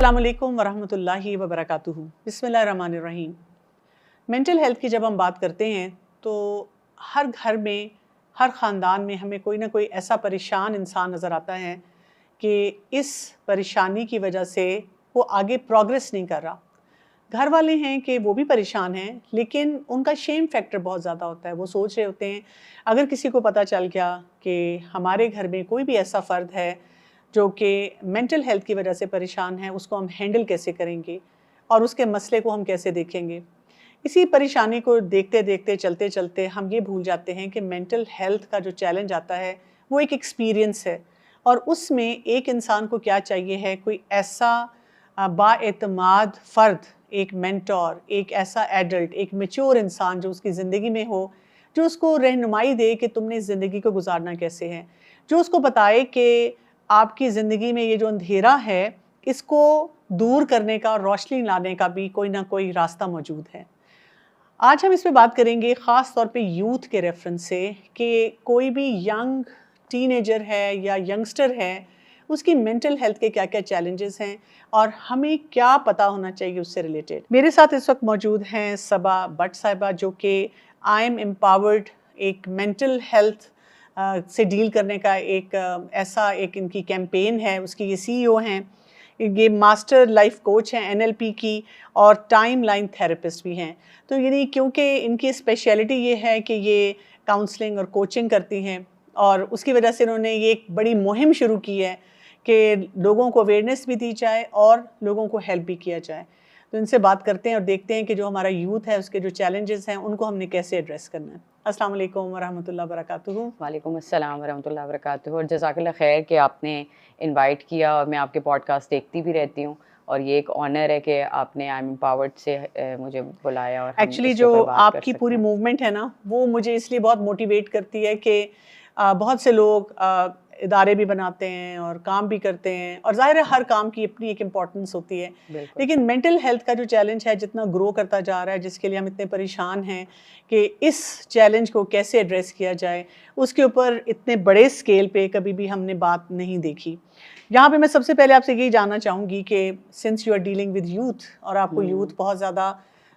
अस्सलाम वालेकुम वरहमतुल्लाहि वबरकातुहू। बिस्मिल्लाहिर्रहमानिर्रहीम। मेंटल हेल्थ की जब हम बात करते हैं तो हर घर में, हर ख़ानदान में हमें कोई ना कोई ऐसा परेशान इंसान नज़र आता है कि इस परेशानी की वजह से वो आगे प्रोग्रेस नहीं कर रहा। घर वाले हैं कि वो भी परेशान हैं, लेकिन उनका शेम फैक्टर बहुत ज़्यादा होता है। वो सोच रहे होते हैं अगर किसी को पता चल गया कि हमारे घर में कोई भी ऐसा फ़र्द है जो कि मेंटल हेल्थ की वजह से परेशान है, उसको हम हैंडल कैसे करेंगे और उसके मसले को हम कैसे देखेंगे। इसी परेशानी को देखते देखते चलते चलते हम ये भूल जाते हैं कि मेंटल हेल्थ का जो चैलेंज आता है वो एक एक्सपीरियंस है, और उसमें एक इंसान को क्या चाहिए है, कोई ऐसा बाएतमाद फ़र्द, एक मेंटोर, एक ऐसा एडल्ट, एक मैच्योर इंसान जो उसकी ज़िंदगी में हो, जो उसको रहनुमाई दे कि तुमने इस ज़िंदगी को गुजारना कैसे है, जो उसको बताए कि आपकी ज़िंदगी में ये जो अंधेरा है इसको दूर करने का और रोशनी लाने का भी कोई ना कोई रास्ता मौजूद है। आज हम इस पे बात करेंगे ख़ास तौर पे यूथ के रेफरेंस से कि कोई भी यंग टीनेजर है या यंगस्टर है, उसकी मेंटल हेल्थ के क्या क्या चैलेंजेस हैं और हमें क्या पता होना चाहिए उससे रिलेटेड। मेरे साथ इस वक्त मौजूद हैं सबा भट्ट साहिबा, जो कि आई एम एम्पावर्ड एक मेंटल हेल्थ से डील करने का एक ऐसा एक इनकी कैंपेन है, उसकी ये CEO हैं। ये मास्टर लाइफ कोच हैं NLP की, और टाइम लाइन थेरेपिस्ट भी हैं। तो यानी क्योंकि इनकी स्पेशलिटी ये है कि ये काउंसलिंग और कोचिंग करती हैं, और उसकी वजह से इन्होंने ये एक बड़ी मुहिम शुरू की है कि लोगों को अवेयरनेस भी दी जाए और लोगों को हेल्प भी किया जाए। तो इनसे बात करते हैं और देखते हैं कि जो हमारा यूथ है उसके जो चैलेंजेस हैं उनको हमने कैसे एड्रेस करना है। अस्सलाम वालेकुम वरहमतुल्लाहि वबरकातुहू। वालेकुम अस्सलाम वरहमतुल्लाहि वबरकातुहू। और जज़ाकल्लाह खैर कि आपने इनवाइट किया, और मैं आपके पॉडकास्ट देखती भी रहती हूँ, और ये एक ऑनर है कि आपने आई एम एम्पावर्ड से मुझे बुलाया और हम एक्चुअली इसके जो ऊपर बात कर आपकी सकते पूरी हैं। मूवमेंट है ना, वो मुझे इसलिए बहुत मोटिवेट करती है कि बहुत से लोग इदारे भी बनाते हैं और काम भी करते हैं, और ज़ाहिर है हर काम की अपनी एक इम्पॉर्टेंस होती है। बिल्कुल लेकिन मेंटल हेल्थ का जो चैलेंज है जितना ग्रो करता जा रहा है, जिसके लिए हम इतने परेशान हैं कि इस चैलेंज को कैसे एड्रेस किया जाए, उसके ऊपर इतने बड़े स्केल पे कभी भी हमने बात नहीं देखी। यहाँ पे मैं सबसे पहले आपसे यही जानना चाहूँगी कि since you are dealing with youth और आपको यूथ बहुत ज़्यादा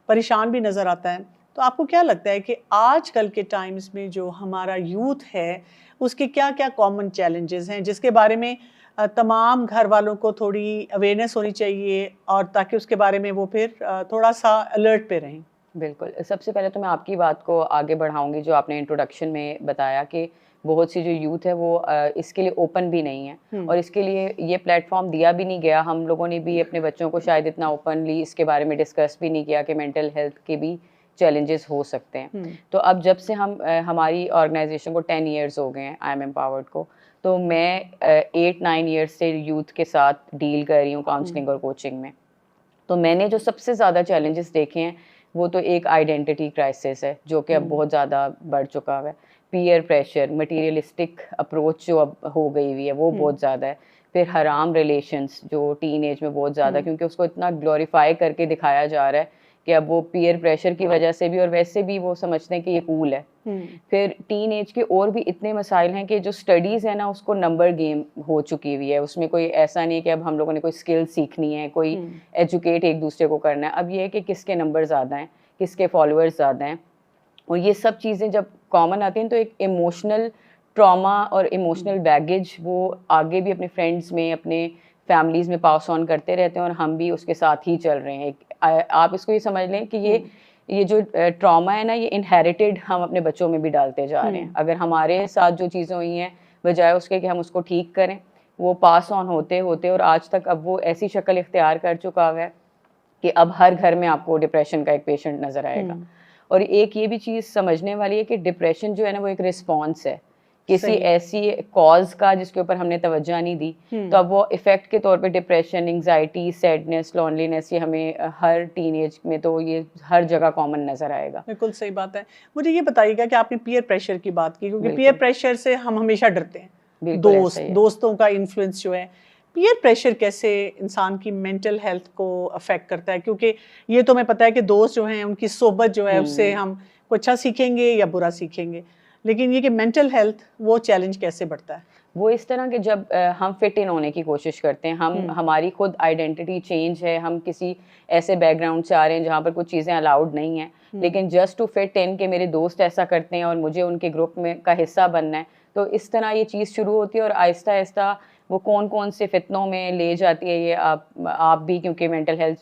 परेशान भी नज़र आता है, तो आपको क्या लगता है कि आजकल के टाइम्स में जो हमारा यूथ है उसके क्या क्या कॉमन चैलेंजेस हैं जिसके बारे में तमाम घर वालों को थोड़ी अवेयरनेस होनी चाहिए, और ताकि उसके बारे में वो फिर थोड़ा सा अलर्ट पे रहें। बिल्कुल। सबसे पहले तो मैं आपकी बात को आगे बढ़ाऊँगी, जो आपने इंट्रोडक्शन में बताया कि बहुत सी जो यूथ है वो इसके लिए ओपन भी नहीं है, और इसके लिए ये प्लेटफॉर्म दिया भी नहीं गया। हम लोगों ने भी अपने बच्चों को शायद इतना ओपनली इसके बारे में डिस्कस भी नहीं किया कि मेंटल हेल्थ के भी चैलेंजेस हो सकते हैं। तो अब जब से हम हमारी ऑर्गेनाइजेशन को 10 इयर्स हो गए हैं, आई एम एम्पावर्ड को, तो मैं 8-9 इयर्स से यूथ के साथ डील कर रही हूँ काउंसलिंग और कोचिंग में। तो मैंने जो सबसे ज़्यादा चैलेंजेस देखे हैं वो तो एक आइडेंटिटी क्राइसिस है, जो कि अब बहुत ज़्यादा बढ़ चुका है। पीयर प्रेशर, मटेरियलिस्टिक अप्रोच जो अब हो गई हुई है वो बहुत ज़्यादा है। फिर हराम रिलेशंस जो टीन एज में बहुत ज़्यादा, क्योंकि उसको इतना ग्लोरीफाई करके दिखाया जा रहा है कि अब वो पीयर प्रेशर की वजह से भी और वैसे भी वो समझते हैं कि ये कूल है। फिर टीन एज के और भी इतने मसाइल हैं कि जो स्टडीज़ है ना उसको नंबर गेम हो चुकी हुई है। उसमें कोई ऐसा नहीं है कि अब हम लोगों ने कोई स्किल सीखनी है, कोई एजुकेट एक दूसरे को करना है। अब ये है कि किसके नंबर ज़्यादा हैं, किसके फॉलोअर्स ज़्यादा हैं, और ये सब चीज़ें जब कॉमन आती हैं तो एक इमोशनल ट्रॉमा और इमोशनल बैगेज वो आगे भी अपने फ्रेंड्स में, अपने फैमिलीज़ में पास ऑन करते रहते हैं, और हम भी उसके साथ ही चल रहे हैं। आप इसको ये समझ लें कि ये जो ट्रॉमा है ना, ये इनहेरिटेड हम अपने बच्चों में भी डालते जा रहे हैं। अगर हमारे साथ जो चीज़ें हुई हैं, बजाय उसके कि हम उसको ठीक करें, वो पास ऑन होते होते और आज तक अब वो ऐसी शक्ल इख्तियार कर चुका है कि अब हर घर में आपको डिप्रेशन का एक पेशेंट नज़र आएगा। और एक ये भी चीज़ समझने वाली है कि डिप्रेशन जो है ना वो एक रिस्पॉन्स है किसी ऐसी कॉज का जिसके ऊपर हमने तवज्जो नहीं दी। तो अब वो इफेक्ट के तौर पे डिप्रेशन, एंग्जाइटी, सैडनेस, लॉनलीनेस, ये हमें हर टीनेज में तो ये हर जगह कॉमन नज़र आएगा। बिल्कुल सही बात है। मुझे ये बताइएगा कि आपने पीयर प्रेशर की बात की, क्योंकि पीयर प्रेशर से हम हमेशा डरते हैं। दोस्तों का इन्फ्लुएंस जो है, पीयर प्रेशर कैसे इंसान की मेंटल हेल्थ को अफेक्ट करता है? क्योंकि ये तो हमें पता है कि दोस्त जो हैं उनकी सोबत जो है उससे हम कुछ अच्छा सीखेंगे या बुरा सीखेंगे, लेकिन ये कि मेंटल हेल्थ वो चैलेंज कैसे बढ़ता है? वो इस तरह के जब हम फिट इन होने की कोशिश करते हैं, हमारी खुद आइडेंटिटी चेंज है, हम किसी ऐसे बैकग्राउंड से आ रहे हैं जहाँ पर कुछ चीज़ें अलाउड नहीं है, लेकिन जस्ट टू फिट इन के मेरे दोस्त ऐसा करते हैं और मुझे उनके ग्रुप में का हिस्सा बनना है, तो इस तरह ये चीज़ शुरू होती है और आहिस्ता आहिस्ता वो कौन कौन से फितनों में ले जाती है। ये आप भी क्योंकि मेंटल हेल्थ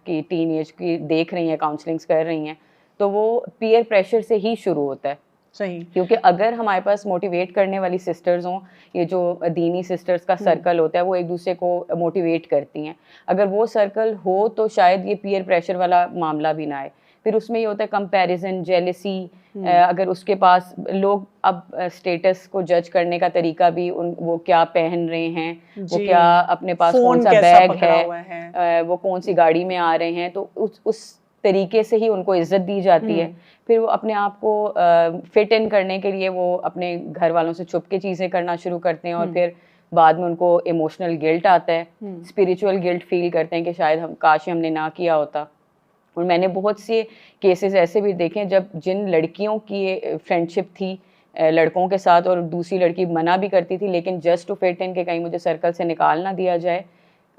की टीन एज की देख रही हैं, काउंसलिंग्स कर रही हैं, तो वो पीयर प्रेशर से ही शुरू होता है। सही, क्योंकि अगर हमारे पास मोटिवेट करने वाली सिस्टर्स हों, ये जो दीनी सिस्टर्स का सर्कल होता है वो एक दूसरे को मोटिवेट करती हैं, अगर वो सर्कल हो तो शायद ये पीयर प्रेशर वाला मामला भी ना आए। फिर उसमें ये होता है कंपैरिजन, जेलसी, अगर उसके पास लोग अब स्टेटस को जज करने का तरीका भी वो क्या पहन रहे हैं, वो क्या अपने पास कौन सा बैग है, वो कौन सी गाड़ी में आ रहे हैं, तो उस तरीके से ही उनको इज्जत दी जाती है। फिर वो अपने आप को फिट इन करने के लिए वो अपने घर वालों से छुप के चीज़ें करना शुरू करते हैं और फिर बाद में उनको इमोशनल गिल्ट आता है, स्पिरिचुअल गिल्ट फील करते हैं कि शायद हम काश हमने ना किया होता। और मैंने बहुत से केसेस ऐसे भी देखे हैं जब जिन लड़कियों की फ्रेंडशिप थी लड़कों के साथ और दूसरी लड़की मना भी करती थी, लेकिन जस्ट टू फिट इन के कहीं मुझे सर्कल से निकाल ना दिया जाए,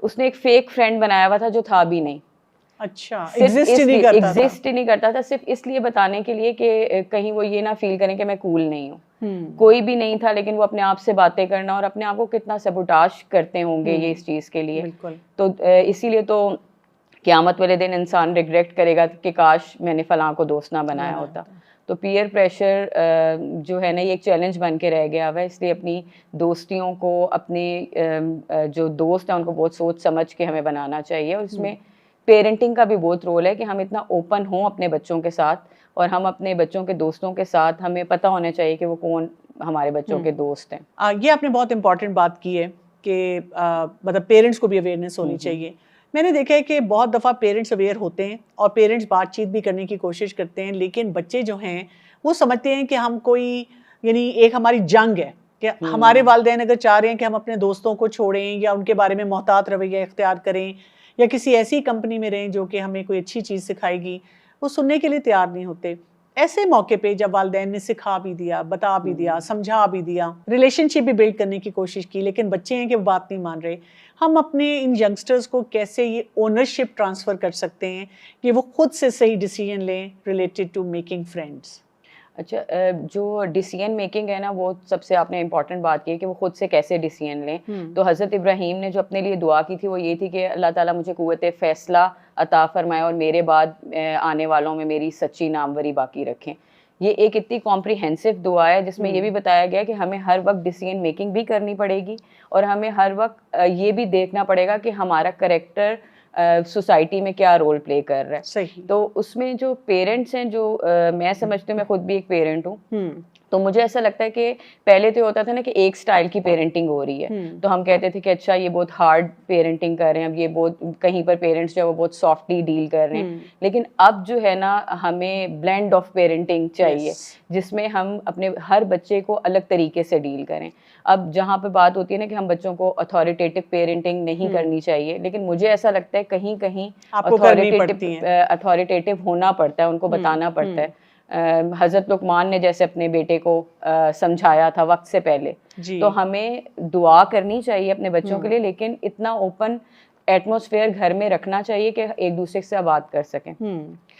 उसने एक फेक फ्रेंड बनाया हुआ था जो था भी नहीं। अच्छा, एग्जिस्ट ही नहीं करता था, सिर्फ इसलिए बताने के लिए कि कहीं वो ये ना फील करें कि मैं कूल नहीं हूँ। कोई भी नहीं था, लेकिन वो अपने आप से बातें करना और अपने आप को कितना सबुटाश करते होंगे ये इस चीज़ के लिए। तो इसीलिए तो क़यामत वाले दिन इंसान रिग्रेट करेगा कि काश मैंने फलां को दोस्त ना बनाया होता। तो पीयर प्रेशर जो है ना, ये एक चैलेंज बन के रह गया हुआ है, इसलिए अपनी दोस्तियों को, अपने जो दोस्त हैं उनको बहुत सोच समझ के हमें बनाना चाहिए। और इसमें पेरेंटिंग का भी बहुत रोल है कि हम इतना ओपन हों अपने बच्चों के साथ, और हम अपने बच्चों के दोस्तों के साथ, हमें पता होना चाहिए कि वो कौन हमारे बच्चों के दोस्त हैं। ये आपने बहुत इंपॉर्टेंट बात की है कि मतलब पेरेंट्स को भी अवेयरनेस होनी चाहिए। मैंने देखा है कि बहुत दफ़ा पेरेंट्स अवेयर होते हैं और पेरेंट्स बातचीत भी करने की कोशिश करते हैं, लेकिन बच्चे जो हैं वो समझते हैं कि हम कोई, यानी एक हमारी जंग है कि हमारे वालिदैन अगर चाह रहे हैं कि हम अपने दोस्तों को छोड़ें या उनके बारे में मोहतात रवैया इख्तियार करें या किसी ऐसी कंपनी में रहें जो कि हमें कोई अच्छी चीज़ सिखाएगी, वो सुनने के लिए तैयार नहीं होते। ऐसे मौके पे जब वालिदैन ने सिखा भी दिया, बता भी दिया, समझा भी दिया, रिलेशनशिप भी बिल्ड करने की कोशिश की, लेकिन बच्चे हैं कि वो बात नहीं मान रहे, हम अपने इन यंगस्टर्स को कैसे ये ओनरशिप ट्रांसफ़र कर सकते हैं कि वो खुद से सही डिसीजन लें रिलेटेड टू मेकिंग फ्रेंड्स? अच्छा, जो डिसीजन मेकिंग है ना, वो सबसे आपने इम्पॉर्टेंट बात की है कि वो खुद से कैसे डिसीजन लें। तो हज़रत इब्राहीम ने जो अपने लिए दुआ की थी वो ये थी कि अल्लाह ताला मुझे क़ुव्वत फ़ैसला अता फ़रमाए और मेरे बाद आने वालों में मेरी सच्ची नामवरी बाकी रखें। ये एक इतनी कॉम्प्रिहेंसिव दुआ है जिसमें ये भी बताया गया कि हमें हर वक्त डिसीजन मेकिंग भी करनी पड़ेगी और हमें हर वक्त ये भी देखना पड़ेगा कि हमारा करेक्टर सोसाइटी में क्या रोल प्ले कर रहा है। सही। तो उसमें जो पेरेंट्स हैं, जो मैं समझती हूँ, मैं खुद भी एक पेरेंट हूँ, तो मुझे ऐसा लगता है कि पहले तो होता था ना कि एक स्टाइल की पेरेंटिंग हो रही है, तो हम कहते थे कि अच्छा ये बहुत हार्ड पेरेंटिंग कर रहे हैं, अब ये बहुत कहीं पर पेरेंट्स जो है वो बहुत सॉफ्टली डील कर रहे हैं। लेकिन अब जो है ना, हमें ब्लेंड ऑफ पेरेंटिंग चाहिए जिसमें हम अपने हर बच्चे को अलग तरीके से डील करें। अब जहाँ पे बात होती है ना कि हम बच्चों को अथॉरिटेटिव पेरेंटिंग नहीं करनी चाहिए, लेकिन मुझे ऐसा लगता है कहीं कहीं अथॉरिटेटिव होना पड़ता है, उनको बताना पड़ता है। हज़रत लुकमान ने जैसे अपने बेटे को समझाया था वक्त से पहले, तो हमें दुआ करनी चाहिए अपने बच्चों के लिए, लेकिन इतना ओपन एटमॉस्फेयर घर में रखना चाहिए कि एक दूसरे से बात कर सकें।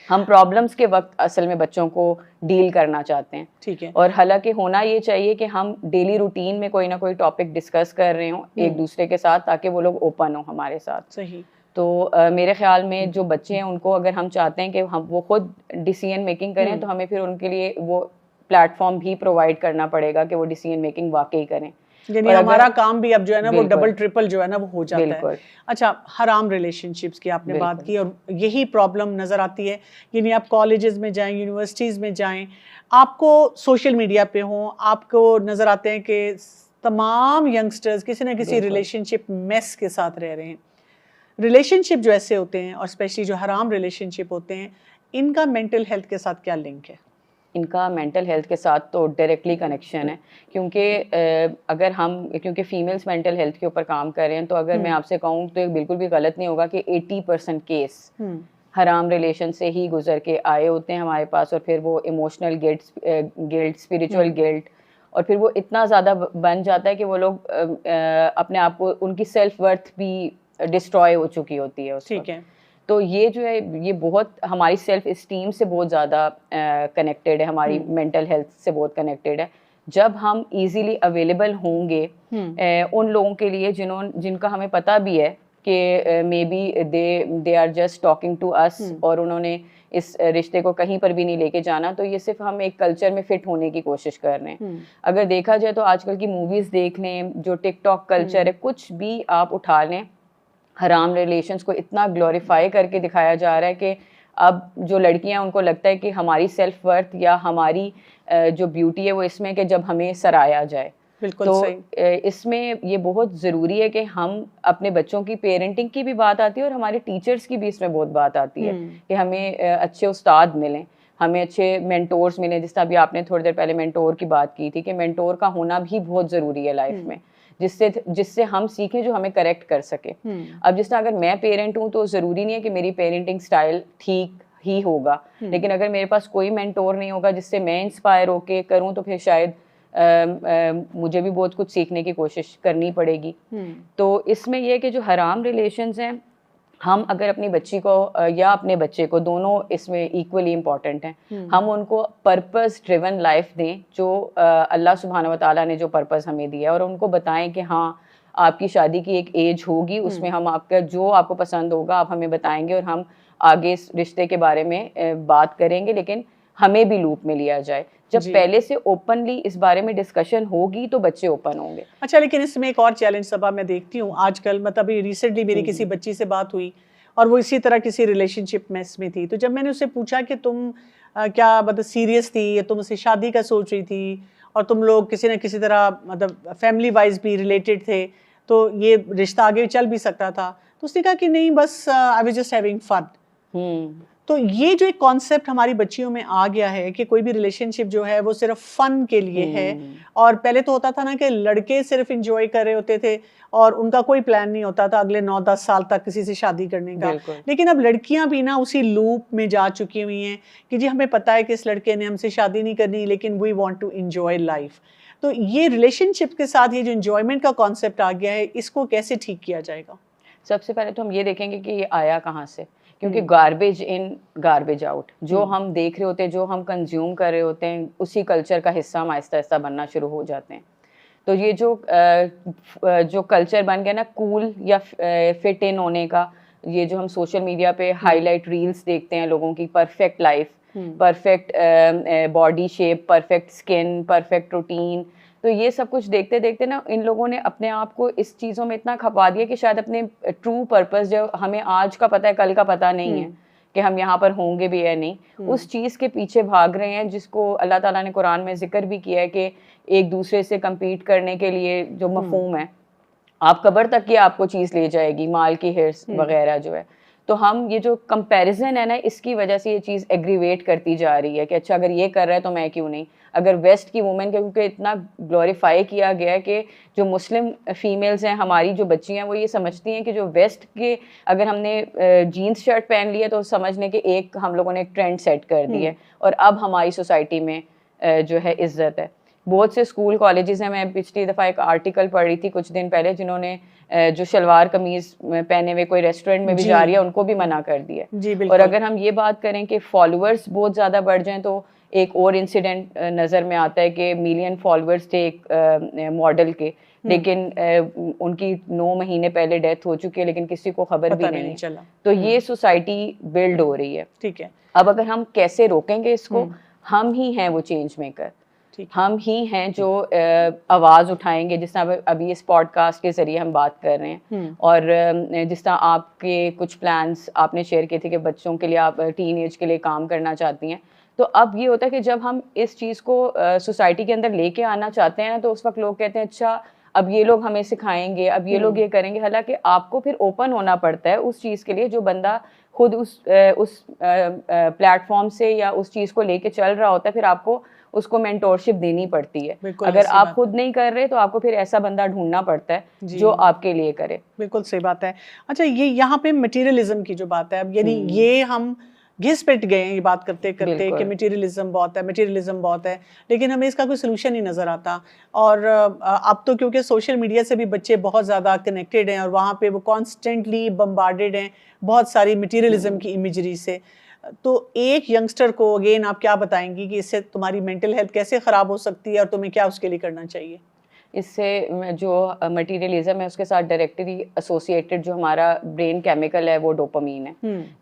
हम प्रॉब्लम्स के वक्त असल में बच्चों को डील करना चाहते हैं, ठीक है, और हालांकि होना ये चाहिए कि हम डेली रूटीन में कोई ना कोई टॉपिक डिस्कस कर रहे हों एक दूसरे के साथ, ताकि वो लोग ओपन हो हमारे साथ। सही। तो मेरे ख्याल में जो बच्चे हैं उनको अगर हम चाहते हैं कि हम वो खुद डिसीजन मेकिंग करें, तो हमें फिर उनके लिए वो प्लेटफॉर्म भी प्रोवाइड करना पड़ेगा कि वो डिसीजन मेकिंग वाकई करें। यानी हमारा काम भी अब जो है ना वो डबल ट्रिपल जो है ना वो हो जाता है। अच्छा, हराम रिलेशनशिप्स की आपने बात की और यही प्रॉब्लम नज़र आती है। यानी आप कॉलेजेस में जाएं, यूनिवर्सिटीज़ में जाएं, आपको सोशल मीडिया पे हों, आपको नज़र आते हैं कि तमाम यंगस्टर्स किसी न किसी रिलेशनशिप मेस के साथ रह रहे हैं। रिलेशनशिप जो ऐसे होते हैं और स्पेशली जो हराम रिलेशनशिप होते हैं, इनका मेंटल हेल्थ के साथ क्या लिंक है? इनका मेंटल हेल्थ के साथ तो डायरेक्टली कनेक्शन है, क्योंकि अगर हम क्योंकि फीमेल्स मेंटल हेल्थ के ऊपर काम कर रहे हैं, तो अगर मैं आपसे कहूँ तो बिल्कुल भी गलत नहीं होगा कि 80% केस हराम रिलेशन से ही गुजर के आए होते हैं हमारे पास, और फिर वो इमोशनल गिल्ट, स्पिरिचुअल गिल्ट और फिर वो इतना ज़्यादा बन जाता है कि वो लोग अपने आप को, उनकी सेल्फ वर्थ भी डिस्ट्रॉय हो चुकी होती है उस ठीक वक्त। है। तो ये जो है ये बहुत हमारी सेल्फ इस्टीम से बहुत ज़्यादा कनेक्टेड है, हमारी मेंटल हेल्थ से बहुत कनेक्टेड है। जब हम इजीली अवेलेबल होंगे उन लोगों के लिए जिनका हमें पता भी है कि maybe they are just talking to us और उन्होंने इस रिश्ते को कहीं पर भी नहीं लेके जाना, तो ये सिर्फ हम एक कल्चर में फिट होने की कोशिश कर रहे हैं। अगर देखा जाए तो आजकल की मूवीज़ देख लें, जो टिकटॉक कल्चर है, कुछ भी आप उठा लें, हराम रिलेशंस को इतना ग्लोरीफाई करके दिखाया जा रहा है कि अब जो लड़कियां, उनको लगता है कि हमारी सेल्फ वर्थ या हमारी जो ब्यूटी है वो इसमें कि जब हमें सराहा जाए। बिल्कुल तो सही। इसमें ये बहुत ज़रूरी है कि हम अपने बच्चों की पेरेंटिंग की भी बात आती है और हमारे टीचर्स की भी इसमें बहुत बात आती है कि हमें अच्छे उस्ताद मिलें, हमें अच्छे मेंटोर्स मिलें। जिस तरह अभी आपने थोड़ी देर पहले मेंटोर की बात की थी कि मेंटोर का होना भी बहुत ज़रूरी है लाइफ में, जिससे हम सीखें, जो हमें करेक्ट कर सके। अब जिस तरह अगर मैं पेरेंट हूँ तो ज़रूरी नहीं है कि मेरी पेरेंटिंग स्टाइल ठीक ही होगा, लेकिन अगर मेरे पास कोई मेंटोर नहीं होगा जिससे मैं इंस्पायर होके करूँ तो फिर शायद मुझे भी बहुत कुछ सीखने की कोशिश करनी पड़ेगी। तो इसमें यह कि जो हराम रिलेशंस हैं, हम अगर अपनी बच्ची को या अपने बच्चे को, दोनों इसमें इक्वली इम्पॉर्टेंट हैं, हम उनको पर्पस ड्रिवन लाइफ दें, जो अल्लाह सुब्हान व तआला ने जो पर्पस हमें दिया है, और उनको बताएं कि हाँ, आपकी शादी की एक एज होगी, उसमें हम आपका जो आपको पसंद होगा आप हमें बताएंगे और हम आगे इस रिश्ते के बारे में बात करेंगे, लेकिन हमें भी लूप में लिया जाए। जब पहले से ओपनली इस बारे में डिस्कशन होगी तो बच्चे ओपन होंगे। अच्छा, लेकिन इसमें एक और चैलेंज सबा मैं देखती हूँ आजकल, मतलब रिसेंटली मेरी किसी बच्ची से बात हुई और वो इसी तरह किसी रिलेशनशिप में इसमें थी। तो जब मैंने उससे पूछा कि तुम क्या मतलब सीरियस थी या तुम उससे शादी का सोच रही थी और तुम लोग किसी न किसी तरह मतलब फैमिली वाइज भी रिलेटेड थे, तो ये रिश्ता आगे चल भी सकता था, तो उसने कहा कि नहीं, बस I was just having fun. तो ये जो एक कॉन्सेप्ट हमारी बच्चियों में आ गया है कि कोई भी रिलेशनशिप जो है वो सिर्फ फन के लिए है, और पहले तो होता था ना कि लड़के सिर्फ एंजॉय कर रहे होते थे और उनका कोई प्लान नहीं होता था अगले 9-10 साल तक किसी से शादी करने का। लेकिन अब लड़कियां भी ना उसी लूप में जा चुकी हुई हैं कि जी हमें पता है कि इस लड़के ने हमसे शादी नहीं करनी, लेकिन we want to enjoy life. तो ये रिलेशनशिप के साथ ये जो एंजॉयमेंट का कॉन्सेप्ट आ गया है, इसको कैसे ठीक किया जाएगा? सबसे पहले तो हम ये देखेंगे कि ये आया कहाँ से, क्योंकि गार्बेज इन गार्बेज आउट, जो हम देख रहे होते हैं, जो हम कंज्यूम कर रहे होते हैं, उसी कल्चर का हिस्सा हम आहिस्ता आहिस्ता बनना शुरू हो जाते हैं। तो ये जो कल्चर बन गया ना कूल या फिट इन होने का, ये जो हम सोशल मीडिया पे हाईलाइट रील्स देखते हैं लोगों की, perfect life, perfect body shape, perfect skin, perfect routine, तो ये सब कुछ देखते देखते ना इन लोगों ने अपने आप को इस चीज़ों में इतना खपा दिया कि शायद अपने ट्रू पर्पस, जो हमें आज का पता है कल का पता नहीं है कि हम यहाँ पर होंगे भी या नहीं, उस चीज़ के पीछे भाग रहे हैं, जिसको अल्लाह ताला ने कुरान में जिक्र भी किया है कि एक दूसरे से compete करने के लिए जो मफहूम है, आप कब्र तक की आपको चीज़ ले जाएगी, माल की हिर्स वगैरह जो है। तो हम ये जो कंपैरिजन है ना, इसकी वजह से ये चीज़ एग्रीवेट करती जा रही है कि अच्छा अगर ये कर रहा है तो मैं क्यों नहीं। अगर वेस्ट की वुमेन के, क्योंकि इतना ग्लोरीफाई किया गया है कि जो मुस्लिम फीमेल्स हैं, हमारी जो बच्चियां हैं, वो ये समझती हैं कि जो वेस्ट के, अगर हमने जीन्स शर्ट पहन लिया तो समझने के एक हम लोगों ने एक ट्रेंड सेट कर दी है और अब हमारी सोसाइटी में जो है इज्जत है। बहुत से स्कूल कॉलेजेस हैं, मैं पिछली दफ़ा एक आर्टिकल पढ़ रही थी कुछ दिन पहले, जिन्होंने जो शलवार कमीज़ पहने हुए कोई रेस्टोरेंट में भी जा रही है उनको भी मना कर दिया। और अगर हम ये बात करें कि फॉलोअर्स बहुत ज़्यादा बढ़ जाएं, तो एक और इंसिडेंट नज़र में आता है कि मिलियन फॉलोअर्स थे एक मॉडल के, लेकिन उनकी 9 महीने पहले डेथ हो चुकी है, लेकिन किसी को खबर भी नहीं चला। तो ये सोसाइटी बिल्ड हो रही है। ठीक है, अब अगर हम कैसे रोकेंगे इसको, हम ही हैं वो चेंज मेकर, हम ही हैं जो आवाज़ उठाएंगे, जिस तरह अभी इस पॉडकास्ट के ज़रिए हम बात कर रहे हैं। और जिस तरह आपके कुछ प्लान्स आपने शेयर किए थे कि बच्चों के लिए आप टीन एज के लिए काम करना चाहती हैं, तो अब ये होता है कि जब हम इस चीज़ को सोसाइटी के अंदर लेके आना चाहते हैं, तो उस वक्त लोग कहते हैं अच्छा अब ये लोग हमें सिखाएंगे, अब ये लोग ये करेंगे। हालांकि आपको फिर ओपन होना पड़ता है उस चीज़ के लिए, जो बंदा खुद उस प्लेटफॉर्म से या उस चीज़ को लेके चल रहा होता है, फिर आपको उसको मेंटोरशिप देनी पड़ती है। अगर आप खुद नहीं कर रहे तो आपको फिर ऐसा बंदा ढूंढना पड़ता है जो आपके लिए करे। बिल्कुल सही बात है। अच्छा, ये यहाँ पे मटेरियलिज्म की जो बात है, अब यानी ये हम घिस पिट गए हैं ये बात करते करते कि बिल्कुल। मटेरियलिज्म बहुत है, मटेरियलिज्म बहुत है, लेकिन हमें इसका कोई सोल्यूशन ही नज़र आता। और अब तो क्योंकि सोशल मीडिया से भी बच्चे बहुत ज़्यादा कनेक्टेड हैं और वहाँ पे वो कॉन्स्टेंटली बम्बार्डेड हैं बहुत सारी मटेरियलिज्म की इमेजरी से। तो एक यंगस्टर को अगेन आप क्या बताएंगी कि इससे तुम्हारी मेंटल हेल्थ कैसे ख़राब हो सकती है और तुम्हें क्या उसके लिए करना चाहिए? इससे जो मटेरियलिज्म है उसके साथ डायरेक्टली एसोसिएटेड जो हमारा ब्रेन केमिकल है वो डोपामीन है।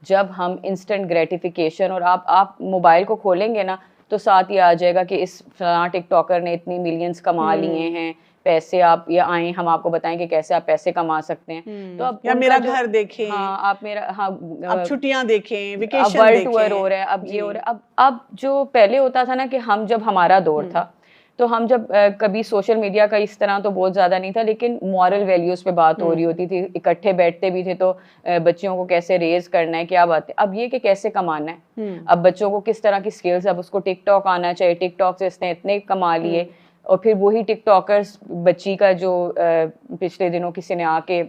जब हम इंस्टेंट ग्रेटिफिकेशन, और आप मोबाइल को खोलेंगे ना तो साथ ही आ जाएगा कि इस फलाना टिकटॉकर ने इतनी मिलियंस कमा लिए हैं, पैसे आप ये आए, हम आपको बताएंगे कैसे आप पैसे कमा सकते हैं। तो अब या मेरा घर देखें, हाँ आप मेरा, हाँ अब छुट्टियां देखें, वेकेशन वर्ल्ड देखें, टूर हो रहा है, अब ये हो रहा है। अब जो पहले होता था ना कि हम, जब हमारा दौर था तो हम जब कभी सोशल मीडिया का इस तरह तो बहुत ज़्यादा नहीं था, लेकिन मॉरल वैल्यूज़ पे बात हो रही होती थी, इकट्ठे बैठते भी थे, तो बच्चियों को कैसे रेज करना है, क्या बात है। अब ये कि कैसे कमाना है, अब बच्चों को किस तरह की स्किल्स, अब उसको टिकटॉक आना चाहिए, टिकटॉक से इसने इतने कमा लिए, और फिर वही टिकटॉकर्स, बच्ची का जो पिछले दिनों किसी ने आके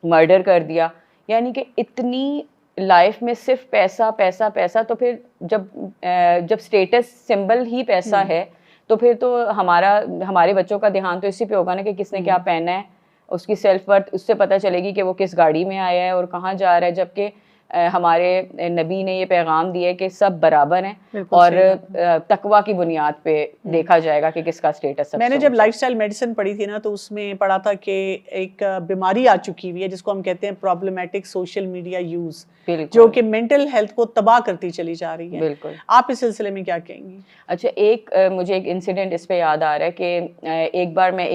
मर्डर कर दिया, यानी कि इतनी लाइफ में सिर्फ पैसा पैसा पैसा। तो फिर जब स्टेटस सिंबल ही पैसा है तो फिर तो हमारे बच्चों का ध्यान तो इसी पे होगा ना कि किसने क्या पहना है, उसकी सेल्फ वर्थ उससे पता चलेगी कि वो किस गाड़ी में आया है और कहाँ जा रहा है। जबकि हमारे नबी ने ये पैगाम दिया है कि सब बराबर हैं और तकवा की बुनियाद पे देखा जाएगा कि किसका स्टेटस सबसे मैंने जब लाइफस्टाइल मेडिसिन पढ़ी थी ना तो उसमें पढ़ा था कि एक बीमारी आ चुकी हुई है जिसको हम कहते हैं प्रॉब्लमेटिक सोशल मीडिया यूज, जो कि मेंटल हेल्थ को तबाह करती चली जा रही है। बिल्कुल। आप इस सिलसिले में क्या कहेंगी? अच्छा, मुझे एक इंसिडेंट इस पे याद आ रहा है कि एक बार मैं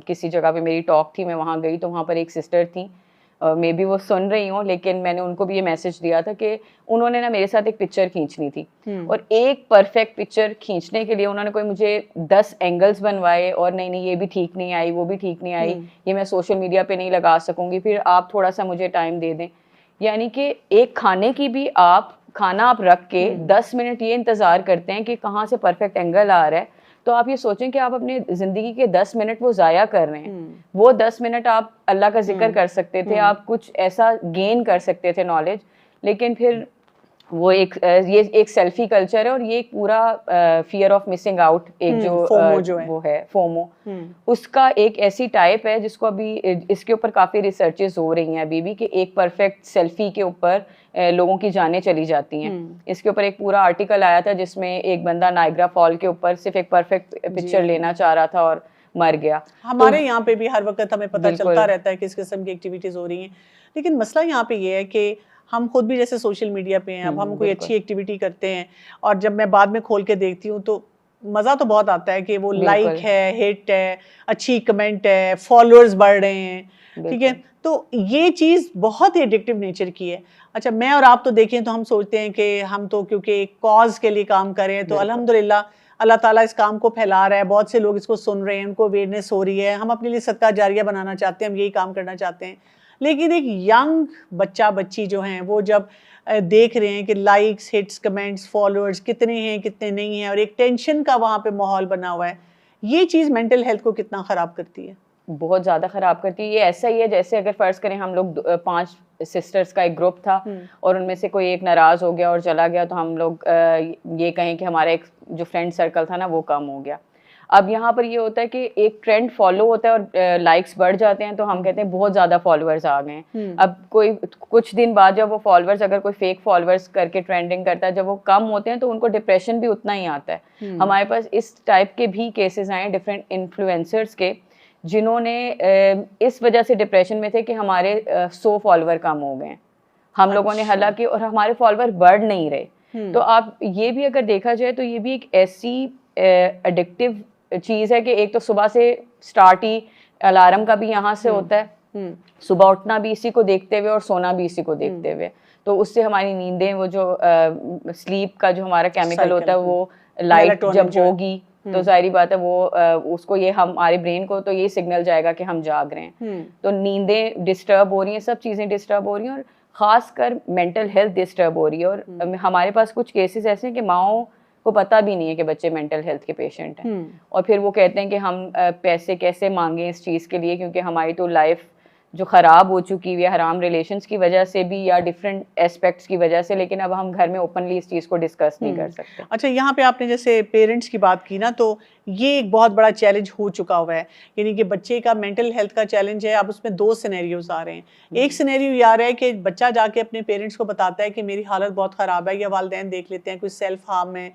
किसी जगह पे मेरी टॉक थी, मैं वहाँ गई तो वहाँ पर एक सिस्टर थी, मे बी वो सुन रही हो, लेकिन मैंने उनको भी ये मैसेज दिया था कि उन्होंने ना मेरे साथ एक पिक्चर खींचनी थी, और एक परफेक्ट पिक्चर खींचने के लिए उन्होंने कोई मुझे 10 एंगल्स बनवाए, और नहीं ये भी ठीक नहीं आई, वो भी ठीक नहीं आई, ये मैं सोशल मीडिया पे नहीं लगा सकूंगी, फिर आप थोड़ा सा मुझे टाइम दे दें। यानी कि एक खाने की भी खाना आप रख के 10 मिनट ये इंतज़ार करते हैं कि कहाँ से परफेक्ट एंगल आ रहा है। तो आप ये सोचें कि आप अपने ज़िंदगी के 10 मिनट वो ज़ाया कर रहे हैं। वो 10 मिनट आप अल्लाह का जिक्र कर सकते थे, आप कुछ ऐसा गेन कर सकते थे नॉलेज, लेकिन फिर वो ये एक सेल्फी कल्चर है, और ये एक पूरा फियर ऑफ मिसिंग आउट, एक जो है वो है फोमो, उसका एक ऐसी टाइप है जिसको अभी इसके ऊपर काफ़ी रिसर्चेस हो रही हैं अभी भी, कि एक परफेक्ट सेल्फी के ऊपर लोगों की जानें चली जाती हैं। इसके ऊपर एक पूरा आर्टिकल आया था जिसमें एक बंदा नायग्रा फॉल के ऊपर सिर्फ एक परफेक्ट पिक्चर लेना चाह रहा था और मर गया। हमारे यहाँ पे भी हर वक्त हमें पता चलता रहता है किस किस्म की एक्टिविटीज़ हो रही हैं, लेकिन मसला यहाँ पे ये है कि हम खुद भी जैसे सोशल मीडिया पे हैं, अब हम कोई अच्छी एक्टिविटी करते हैं और जब मैं बाद में खोल के देखती हूँ तो मज़ा तो बहुत आता है कि वो लाइक है, हिट है, अच्छी कमेंट है, फॉलोअर्स बढ़ रहे हैं, ठीक है। तो ये चीज़ बहुत ही एडिक्टिव नेचर की है। अच्छा, मैं और आप तो देखें तो हम सोचते हैं कि हम तो क्योंकि एक कॉज के लिए काम कर रहे हैं, तो अल्हम्दुलिल्लाह अल्लाह ताला इस काम को फैला रहा है, बहुत से लोग इसको सुन रहे हैं, उनको अवेयरनेस हो रही है, हम अपने लिए सदका जारिया बनाना चाहते हैं, हम यही काम करना चाहते हैं। लेकिन एक यंग बच्चा बच्ची जो हैं वो जब देख रहे हैं कि लाइक्स, हिट्स, कमेंट्स, फॉलोअर्स कितने हैं कितने नहीं हैं, और एक टेंशन का वहाँ पे माहौल बना हुआ है, ये चीज़ मेंटल हेल्थ को कितना ख़राब करती है? बहुत ज़्यादा ख़राब करती है। ये ऐसा ही है जैसे अगर फ़र्ज़ करें हम लोग 5 सिस्टर्स का एक ग्रुप था और उनमें से कोई एक नाराज़ हो गया और चला गया, तो हम लोग ये कहें कि हमारा एक जो फ्रेंड सर्कल था ना वो कम हो गया। अब यहाँ पर ये होता है कि एक ट्रेंड फॉलो होता है और लाइक्स बढ़ जाते हैं, तो हम कहते हैं बहुत ज़्यादा फॉलोअर्स आ गए हैं। अब कोई कुछ दिन बाद जब वो फॉलोअर्स, अगर कोई फेक फॉलोअर्स करके ट्रेंडिंग करता है, जब वो कम होते हैं तो उनको डिप्रेशन भी उतना ही आता है। हमारे पास इस टाइप के भी केसेस आए डिफरेंट इन्फ्लुएंसर्स के, जिन्होंने इस वजह से डिप्रेशन में थे कि हमारे 100 फॉलोअर कम हो गए हैं, हम लोगों ने, हालांकि, और हमारे फॉलोअर बढ़ नहीं रहे। तो आप ये भी अगर देखा जाए तो ये भी एक ऐसी एडिक्टिव चीज़ है कि एक तो सुबह से स्टार्ट ही अलार्म का भी यहाँ से होता है, सुबह उठना भी इसी को देखते हुए और सोना भी इसी को देखते हुए, तो उससे हमारी नींदें, वो जो स्लीप का जो हमारा केमिकल होता है वो लाइट जब होगी तो जाहिर बात है वो उसको, ये हमारे ब्रेन को तो ये सिग्नल जाएगा कि हम जाग रहे हैं। तो नींदें डिस्टर्ब हो रही हैं, सब चीज़ें डिस्टर्ब हो रही हैं, और ख़ासकर मेंटल हेल्थ डिस्टर्ब हो रही है। और हमारे पास कुछ केसेस ऐसे हैं कि माओ को पता भी नहीं है कि बच्चे मेंटल हेल्थ के पेशेंट हैं, और फिर वो कहते हैं कि हम पैसे कैसे मांगें इस चीज़ के लिए, क्योंकि हमारी तो लाइफ जो ख़राब हो चुकी हुई है हराम रिलेशंस की वजह से भी या डिफरेंट एस्पेक्ट्स की वजह से, लेकिन अब हम घर में ओपनली इस चीज़ को डिस्कस नहीं कर सकते। अच्छा, यहाँ पे आपने जैसे पेरेंट्स की बात की ना, तो ये एक बहुत बड़ा चैलेंज हो चुका हुआ है, यानी कि बच्चे का मेंटल हेल्थ का चैलेंज है। अब उसमें 2 सिनेरियोज आ रहे हैं। एक सिनेरियो ये आ रहा है कि बच्चा जाके अपने पेरेंट्स को बताता है कि मेरी हालत बहुत ख़राब है, या वालिदैन देख लेते हैं कोई सेल्फ हार्म है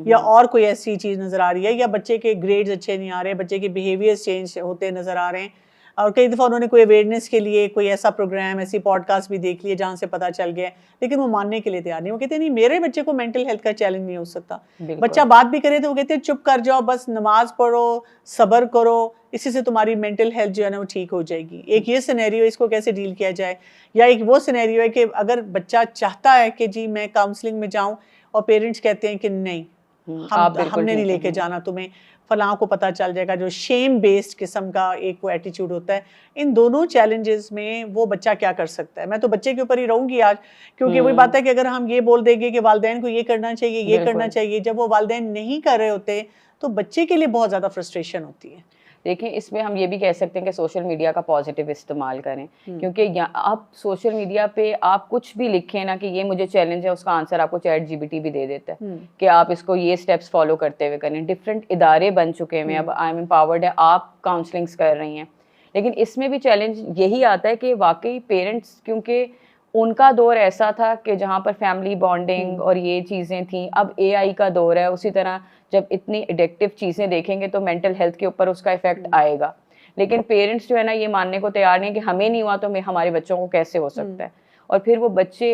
या और कोई ऐसी चीज़ नज़र आ रही है, या बच्चे के ग्रेड्स अच्छे नहीं आ रहे, बच्चे के बिहेवियर्स चेंज होते नज़र आ रहे हैं। और कई दफ़ा उन्होंने कोई अवेयरनेस के लिए कोई ऐसा प्रोग्राम, ऐसी पॉडकास्ट भी देख लिए जहाँ से पता चल गया, लेकिन वो मानने के लिए तैयार नहीं। वो कहते हैं नहीं, मेरे बच्चे को मेंटल हेल्थ का चैलेंज नहीं हो सकता। बच्चा बात भी करे तो वो कहते हैं चुप कर जाओ, बस नमाज पढ़ो, सब्र करो, इसी से तुम्हारी मेंटल हेल्थ जो है ना वो ठीक हो जाएगी। एक ये सिनेरियो, इसको कैसे डील किया जाए। या एक वो सिनेरियो है कि अगर बच्चा चाहता है कि जी मैं काउंसलिंग में जाऊँ, और पेरेंट्स कहते हैं कि नहीं, हमने नहीं लेके जाना तुम्हें, फलां को पता चल जाएगा, जो शेम बेस्ड किस्म का एक वो एटीट्यूड होता है। इन दोनों चैलेंजेस में वो बच्चा क्या कर सकता है? मैं तो बच्चे के ऊपर ही रहूंगी आज, क्योंकि वही बात है कि अगर हम ये बोल देंगे कि वालिदैन को ये करना चाहिए, ये करना चाहिए, जब वो वालिदैन नहीं कर रहे होते तो बच्चे के लिए बहुत ज़्यादा फ्रस्ट्रेशन होती है। देखिए, इसमें हम ये भी कह सकते हैं कि सोशल मीडिया का पॉजिटिव इस्तेमाल करें, क्योंकि आप सोशल मीडिया पे आप कुछ भी लिखें ना कि ये मुझे चैलेंज है, उसका आंसर आपको चैट जीपीटी भी दे देता है कि आप इसको ये स्टेप्स फॉलो करते हुए करें। डिफरेंट इदारे बन चुके हैं, अब आई एम एम्पावर्ड है, आप काउंसलिंग्स कर रही हैं, लेकिन इसमें भी चैलेंज यही आता है कि वाकई पेरेंट्स, क्योंकि उनका दौर ऐसा था कि जहाँ पर फैमिली बॉन्डिंग और ये चीज़ें थी, अब एआई का दौर है, उसी तरह जब इतनी एडिक्टिव चीज़ें देखेंगे तो मेंटल हेल्थ के ऊपर उसका इफेक्ट आएगा। लेकिन पेरेंट्स जो है ना ये मानने को तैयार नहीं कि हमें नहीं हुआ तो हमारे बच्चों को कैसे हो सकता है। और फिर वो बच्चे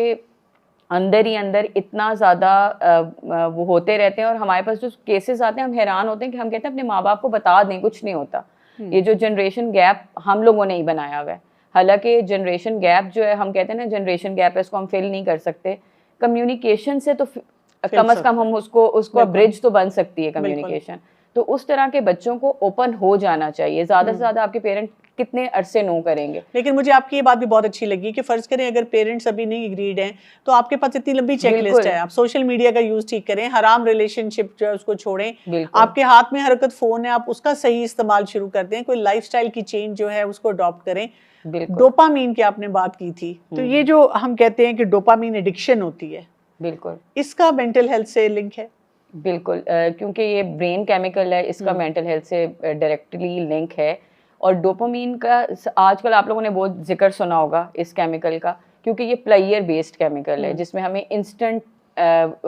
अंदर ही अंदर इतना ज़्यादा वो होते रहते हैं, और हमारे पास जो केसेस आते हैं हम हैरान होते हैं कि हम कहते हैं अपने माँ बाप को बता दें, कुछ नहीं होता। ये जो जनरेशन गैप हम लोगों ने ही बनाया हुआ है, हालांकि जनरेशन गैप जो है, हम कहते हैं ना जनरेशन गैप है, इसको हम फिल नहीं कर सकते। कम्युनिकेशन से तो कम से कम हम उसको ब्रिज तो बन सकती है कम्युनिकेशन। तो उस तरह के बच्चों को ओपन हो जाना चाहिए। ज़्यादा से ज़्यादा आपके पेरेंट कितने अरसे नो करेंगे। लेकिन मुझे आपकी ये बात भी बहुत अच्छी लगी कि फर्ज करें अगर पेरेंट्स अभी नहीं एग्रीड हैं, तो आपके पास इतनी लंबी चेकलिस्ट है, आप सोशल मीडिया का यूज ठीक करें, हराम रिलेशनशिप जो है उसको छोड़ें, आपके हाथ में हरकत फोन है, आप उसका सही इस्तेमाल शुरू कर दें, कोई लाइफस्टाइल की चेंज जो है उसको अडॉप्ट करें। डोपामीन की आपने बात की थी, तो ये जो हम कहते हैं कि डोपामीन एडिक्शन होती है, बिल्कुल इसका मेंटल हेल्थ से लिंक है। बिल्कुल, क्योंकि ये ब्रेन केमिकल है, इसका मेंटल हेल्थ से डायरेक्टली लिंक है। और डोपामीन का आजकल आप लोगों ने बहुत जिक्र सुना होगा इस केमिकल का, क्योंकि ये प्लेयर बेस्ड केमिकल है जिसमें हमें इंस्टेंट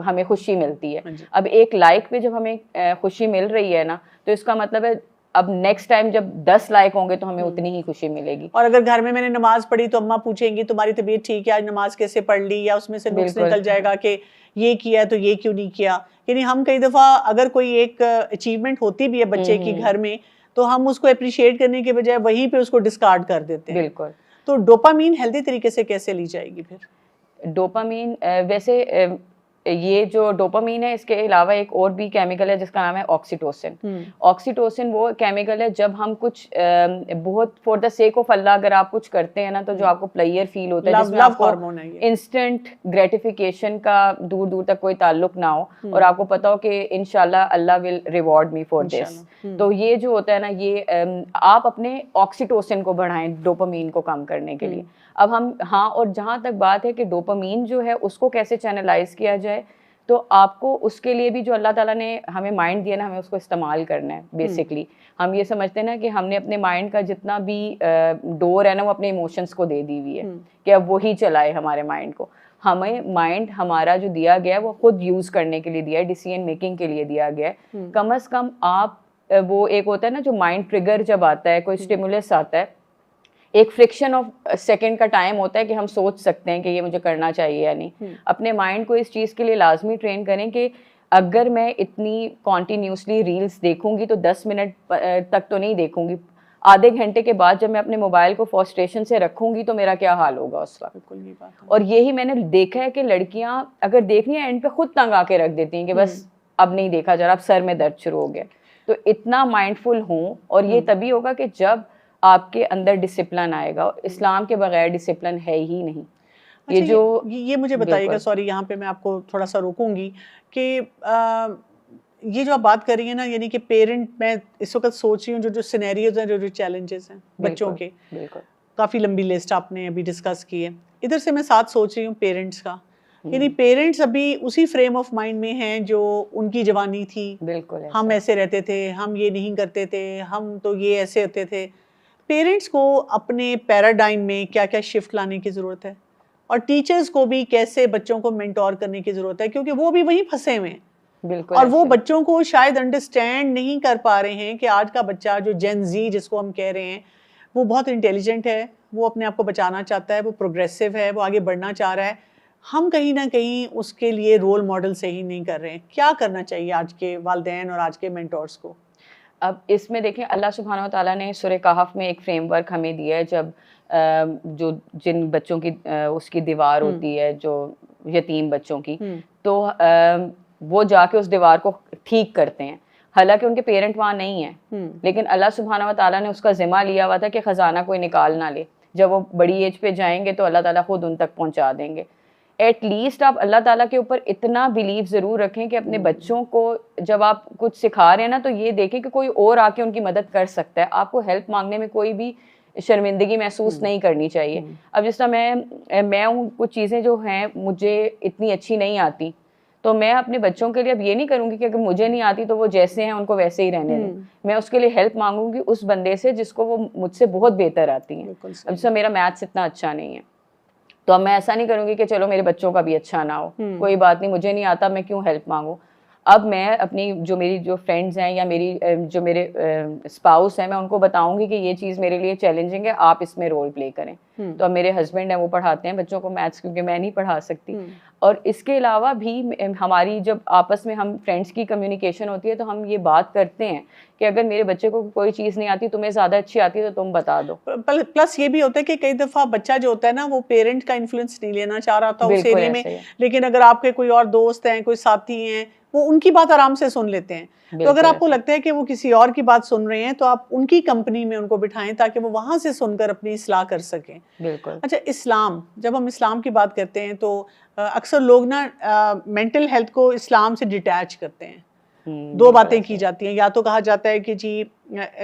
हमें खुशी मिलती है। अब एक लाइक पे जब हमें खुशी मिल रही है ना, तो इसका मतलब है अब नेक्स्ट टाइम जब 10 लाइक होंगे तो हमें उतनी ही खुशी मिलेगी। और अगर घर में मैंने नमाज पढ़ी तो अम्मा पूछेंगी तुम्हारी तबीयत ठीक है, आज नमाज कैसे पढ़ ली, या उसमें से नुक्स निकल जाएगा कि ये किया तो ये क्यों नहीं किया। यानी हम कई दफ़ा अगर कोई एक अचीवमेंट होती भी है बच्चे की घर में, तो हम उसको अप्रिशिएट करने के बजाय वहीं पे उसको डिस्कार्ड कर देते हैं। बिल्कुल। तो डोपामीन हेल्दी तरीके से कैसे ली जाएगी फिर? डोपामीन वैसे ये जो डोपामीन है, इसके अलावा एक और भी केमिकल है जिसका नाम है ऑक्सीटोसिन। ऑक्सीटोसिन वो केमिकल है जब हम कुछ बहुत फॉर द सेक ऑफ अल्लाह अगर आप कुछ करते हैं ना, तो जो आपको प्लेयर फील होता है, जिसमें आपको इंस्टेंट ग्रेटिफिकेशन का दूर दूर तक कोई ताल्लुक ना हो, और आपको पता हो कि इंशाल्लाह Allah will reward me for this. तो ये जो होता है ना, ये आप अपने ऑक्सीटोसिन को बढ़ाएं डोपामीन को कम करने के लिए। अब हम और जहाँ तक बात है कि डोपामीन जो है उसको कैसे चैनलाइज किया जाए, तो आपको उसके लिए भी जो अल्लाह ताला ने हमें माइंड दिया ना, हमें उसको इस्तेमाल करना है। बेसिकली हम ये समझते हैं ना कि हमने अपने माइंड का जितना भी डोर है ना, वो अपने इमोशंस को दे दी हुई है कि अब वही चलाए हमारे माइंड को। हमें माइंड हमारा जो दिया गया है वो खुद यूज करने के लिए दिया है, डिसीजन मेकिंग के लिए दिया गया है। कम से कम आप वो एक होता है ना जो माइंड ट्रिगर जब आता है, कोई स्टिमुलस आता है, एक फ्रिक्शन ऑफ सेकंड का टाइम होता है कि हम सोच सकते हैं कि ये मुझे करना चाहिए या नहीं। अपने माइंड को इस चीज़ के लिए लाजमी ट्रेन करें कि अगर मैं इतनी कॉन्टीन्यूसली रील्स देखूंगी तो 10 मिनट तक तो नहीं देखूंगी, आधे घंटे के बाद जब मैं अपने मोबाइल को फ्रस्ट्रेशन से रखूंगी तो मेरा क्या हाल होगा उस वक्त। और यही मैंने देखा है कि लड़कियां अगर देखनी है एंड पे खुद तंग आके रख देती हैं कि बस अब नहीं देखा जा रहा, अब सर में दर्द शुरू हो गया। तो इतना माइंडफुल हूँ, और ये तभी होगा कि जब आपके अंदर डिसिप्लिन आएगा। इस्लाम के बगैर डिसिप्लिन है ही नहीं। अच्छा, ये मुझे बताइएगा, सॉरी यहाँ पे मैं आपको थोड़ा सा रोकूंगी कि ये जो आप बात कर रही हैं ना, यानी कि पेरेंट, मैं इस वक्त सोच रही हूँ जो सिनेरियोज हैं, जो चैलेंजेस हैं बच्चों के, काफ़ी लंबी लिस्ट आपने अभी डिस्कस की है। इधर से मैं साथ सोच रही हूँ पेरेंट्स का, यानी पेरेंट्स अभी उसी फ्रेम ऑफ माइंड में हैं जो उनकी जवानी थी। बिल्कुल हम ऐसे रहते थे, हम ये नहीं करते थे, हम तो ये ऐसे होते थे। पेरेंट्स को अपने पैराडाइम में क्या क्या शिफ्ट लाने की ज़रूरत है, और टीचर्स को भी कैसे बच्चों को मेंटोर करने की ज़रूरत है, क्योंकि वो भी वहीं फंसे हुए हैं। बिल्कुल और वो बच्चों को शायद अंडरस्टैंड नहीं कर पा रहे हैं कि आज का बच्चा जो जेन जी जिसको हम कह रहे हैं, वो बहुत इंटेलिजेंट है, वो अपने आप को बचाना चाहता है, वो प्रोग्रेसिव है, वो आगे बढ़ना चाह रहा है। हम कहीं ना कहीं उसके लिए रोल मॉडल सही नहीं कर रहे हैं। क्या करना चाहिए आज के वालिदैन और आज के मेंटोर्स को? अब इसमें देखें, अल्लाह सुब्हानहू व तआला ने सूरह कहफ में एक फ्रेमवर्क हमें दिया है। जब जो जिन बच्चों की उसकी दीवार होती है, जो यतीम बच्चों की, तो वो जाके उस दीवार को ठीक करते हैं, हालांकि उनके पेरेंट वहाँ नहीं है, लेकिन अल्लाह सुब्हानहू व तआला ने उसका जिम्मा लिया हुआ था कि ख़जाना कोई निकाल ना ले। जब वो बड़ी एज पे जाएंगे तो अल्लाह ताला खुद उन तक पहुँचा देंगे। एटलीस्ट आप अल्लाह ताला के ऊपर इतना बिलीव ज़रूर रखें कि अपने बच्चों को जब आप कुछ सिखा रहे हैं ना, तो ये देखें कि कोई और आके उनकी मदद कर सकता है। आपको हेल्प मांगने में कोई भी शर्मिंदगी महसूस नहीं करनी चाहिए। अब जिस तरह मैं हूँ, कुछ चीज़ें जो हैं मुझे इतनी अच्छी नहीं आती, तो मैं अपने बच्चों के लिए अब ये नहीं करूँगी कि अगर मुझे नहीं आती तो वो जैसे हैं उनको वैसे ही रहने दें। मैं उसके लिए हेल्प मांगूंगी उस बंदे से जिसको वो मुझसे बहुत बेहतर आती हैं। अब जैसे मेरा मैथ्स इतना अच्छा नहीं है, तो अब मैं ऐसा नहीं करूँगी कि चलो मेरे बच्चों का भी अच्छा ना हो, कोई बात नहीं, मुझे नहीं आता, मैं क्यों हेल्प मांगूँ। अब मैं अपनी मेरी जो फ्रेंड्स हैं या जो मेरे स्पाउस हैं, मैं उनको बताऊंगी कि ये चीज़ मेरे लिए चैलेंजिंग है, आप इसमें रोल प्ले करें। तो अब मेरे हस्बैंड हैं, वो पढ़ाते हैं बच्चों को मैथ्स, क्योंकि मैं नहीं पढ़ा सकती। और इसके अलावा भी हमारी जब आपस में हम फ्रेंड्स की कम्युनिकेशन होती है, तो हम ये बात करते हैं कि अगर मेरे बच्चे को कोई चीज़ नहीं आती, तुम्हें ज़्यादा अच्छी आती है तो तुम बता दो। प्लस ये भी होता है कि कई दफ़ा बच्चा जो होता है ना, वो पेरेंट का इन्फ्लुएंस नहीं लेना चाह रहा था उस एरिया में, लेकिन अगर आपके कोई और दोस्त हैं, कोई साथी हैं, वो उनकी बात आराम से सुन लेते हैं। तो अगर आपको लगता है कि वो किसी और की बात सुन रहे हैं, तो आप उनकी कंपनी में उनको बिठाएं ताकि वो वहां से सुनकर अपनी इस्लाह कर सकें। बिल्कुल। अच्छा, इस्लाम, जब हम इस्लाम की बात करते हैं तो अक्सर लोग ना मेंटल हेल्थ को इस्लाम से डिटैच करते हैं। दो बातें की जाती हैं, या तो कहा जाता है कि जी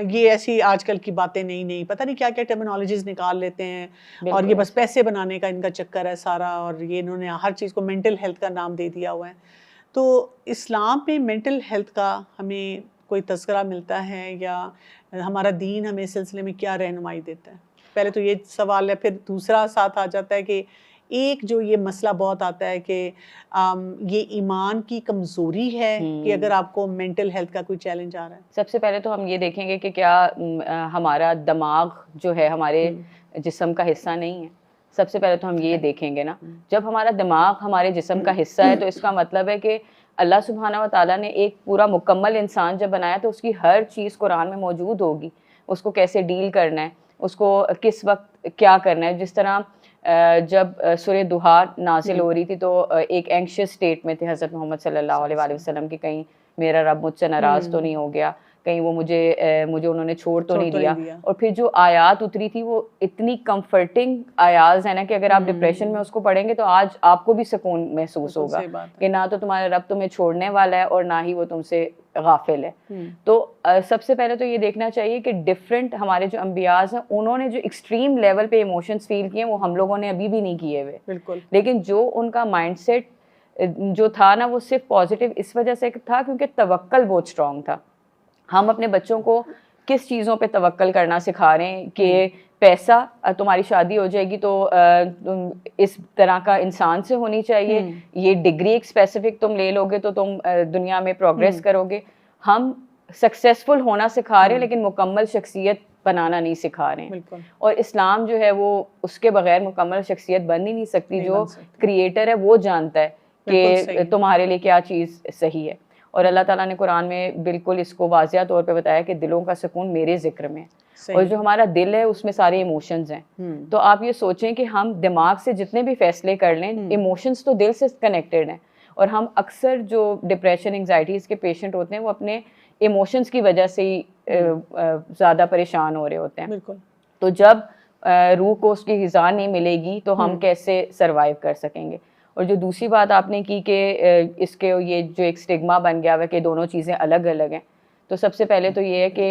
ये ऐसी आजकल की बातें नहीं, पता नहीं क्या क्या टर्मिनोलॉजीज निकाल लेते हैं, और ये बस पैसे बनाने का इनका चक्कर है सारा, और ये इन्होंने हर चीज़ को मेंटल हेल्थ का नाम दे दिया हुआ है। तो इस्लाम में मेंटल हेल्थ का हमें कोई तज़किरा मिलता है, या हमारा दीन हमें इस सिलसिले में क्या रहनुमाई देता है? पहले तो ये सवाल है, फिर दूसरा साथ आ जाता है कि एक जो ये मसला बहुत आता है कि ये ईमान की कमज़ोरी है कि अगर आपको मेंटल हेल्थ का कोई चैलेंज आ रहा है। सबसे पहले तो हम ये देखेंगे कि क्या हमारा दिमाग जो है हमारे जिस्म का हिस्सा नहीं है। सबसे पहले तो हम ये देखेंगे ना, जब हमारा दिमाग हमारे जिस्म का हिस्सा है, तो इसका मतलब है कि अल्लाह सुब्हाना व तआला ने एक पूरा मुकम्मल इंसान जब बनाया, तो उसकी हर चीज़ कुरान में मौजूद होगी। उसको कैसे डील करना है, उसको किस वक्त क्या करना है। जिस तरह जब सूरह दुहा नाज़िल हो रही थी, तो एक एंग्शियस स्टेट में थे हज़रत मोहम्मद सल्लल्लाहु अलैहि वसल्लम की, कहीं मेरा रब मुझसे नाराज़ तो नहीं हो गया, कहीं वो मुझे उन्होंने छोड़ तो नहीं दिया। और फिर जो आयात उतरी थी, वो इतनी कंफर्टिंग आयात है ना कि अगर आप डिप्रेशन में उसको पढ़ेंगे तो आज आपको भी सुकून महसूस होगा कि ना तो तुम्हारा रब तुम्हें छोड़ने वाला है और ना ही वो तुमसे गाफिल है। तो सबसे पहले तो ये देखना चाहिए कि डिफरेंट हमारे जो अंबियाज हैं, उन्होंने जो एक्सट्रीम लेवल पे इमोशंस फील किए, वो हम लोगों ने अभी भी नहीं किए हुए। बिल्कुल। लेकिन जो उनका माइंडसेट जो था ना, वो सिर्फ पॉजिटिव इस वजह से था क्योंकि तवक्कल बहुत स्ट्रांग था। हम अपने बच्चों को किस चीज़ों पे तवक्कल करना सिखा रहे हैं कि पैसा, तुम्हारी शादी हो जाएगी तो तुम इस तरह का इंसान से होनी चाहिए, ये डिग्री एक स्पेसिफिक तुम ले लोगे तो तुम दुनिया में प्रोग्रेस करोगे। हम सक्सेसफुल होना सिखा रहे हैं, लेकिन मुकम्मल शख्सियत बनाना नहीं सिखा रहे हैं। और इस्लाम जो है वो उसके बगैर मुकम्मल शख्सियत बन ही नहीं सकती। जो क्रिएटर है वो जानता है कि तुम्हारे लिए क्या चीज़ सही है। और अल्लाह ताला ने कुरान में बिल्कुल इसको वाज़िया तौर पे बताया कि दिलों का सुकून मेरे ज़िक्र में, और जो हमारा दिल है उसमें सारे इमोशंस हैं। तो आप ये सोचें कि हम दिमाग से जितने भी फैसले कर लें, इमोशंस तो दिल से कनेक्टेड हैं। और हम अक्सर जो डिप्रेशन एंग्जाइटीज़ के पेशेंट होते हैं, वो अपने इमोशंस की वजह से ही ज़्यादा परेशान हो रहे होते हैं। बिल्कुल। तो जब रूह को उसकी ग़िज़ा नहीं मिलेगी तो हम कैसे सर्वाइव कर सकेंगे। और जो दूसरी बात आपने की कि इसके ये जो एक स्टिग्मा बन गया हुआ कि दोनों चीज़ें अलग अलग हैं, तो सबसे पहले तो ये है कि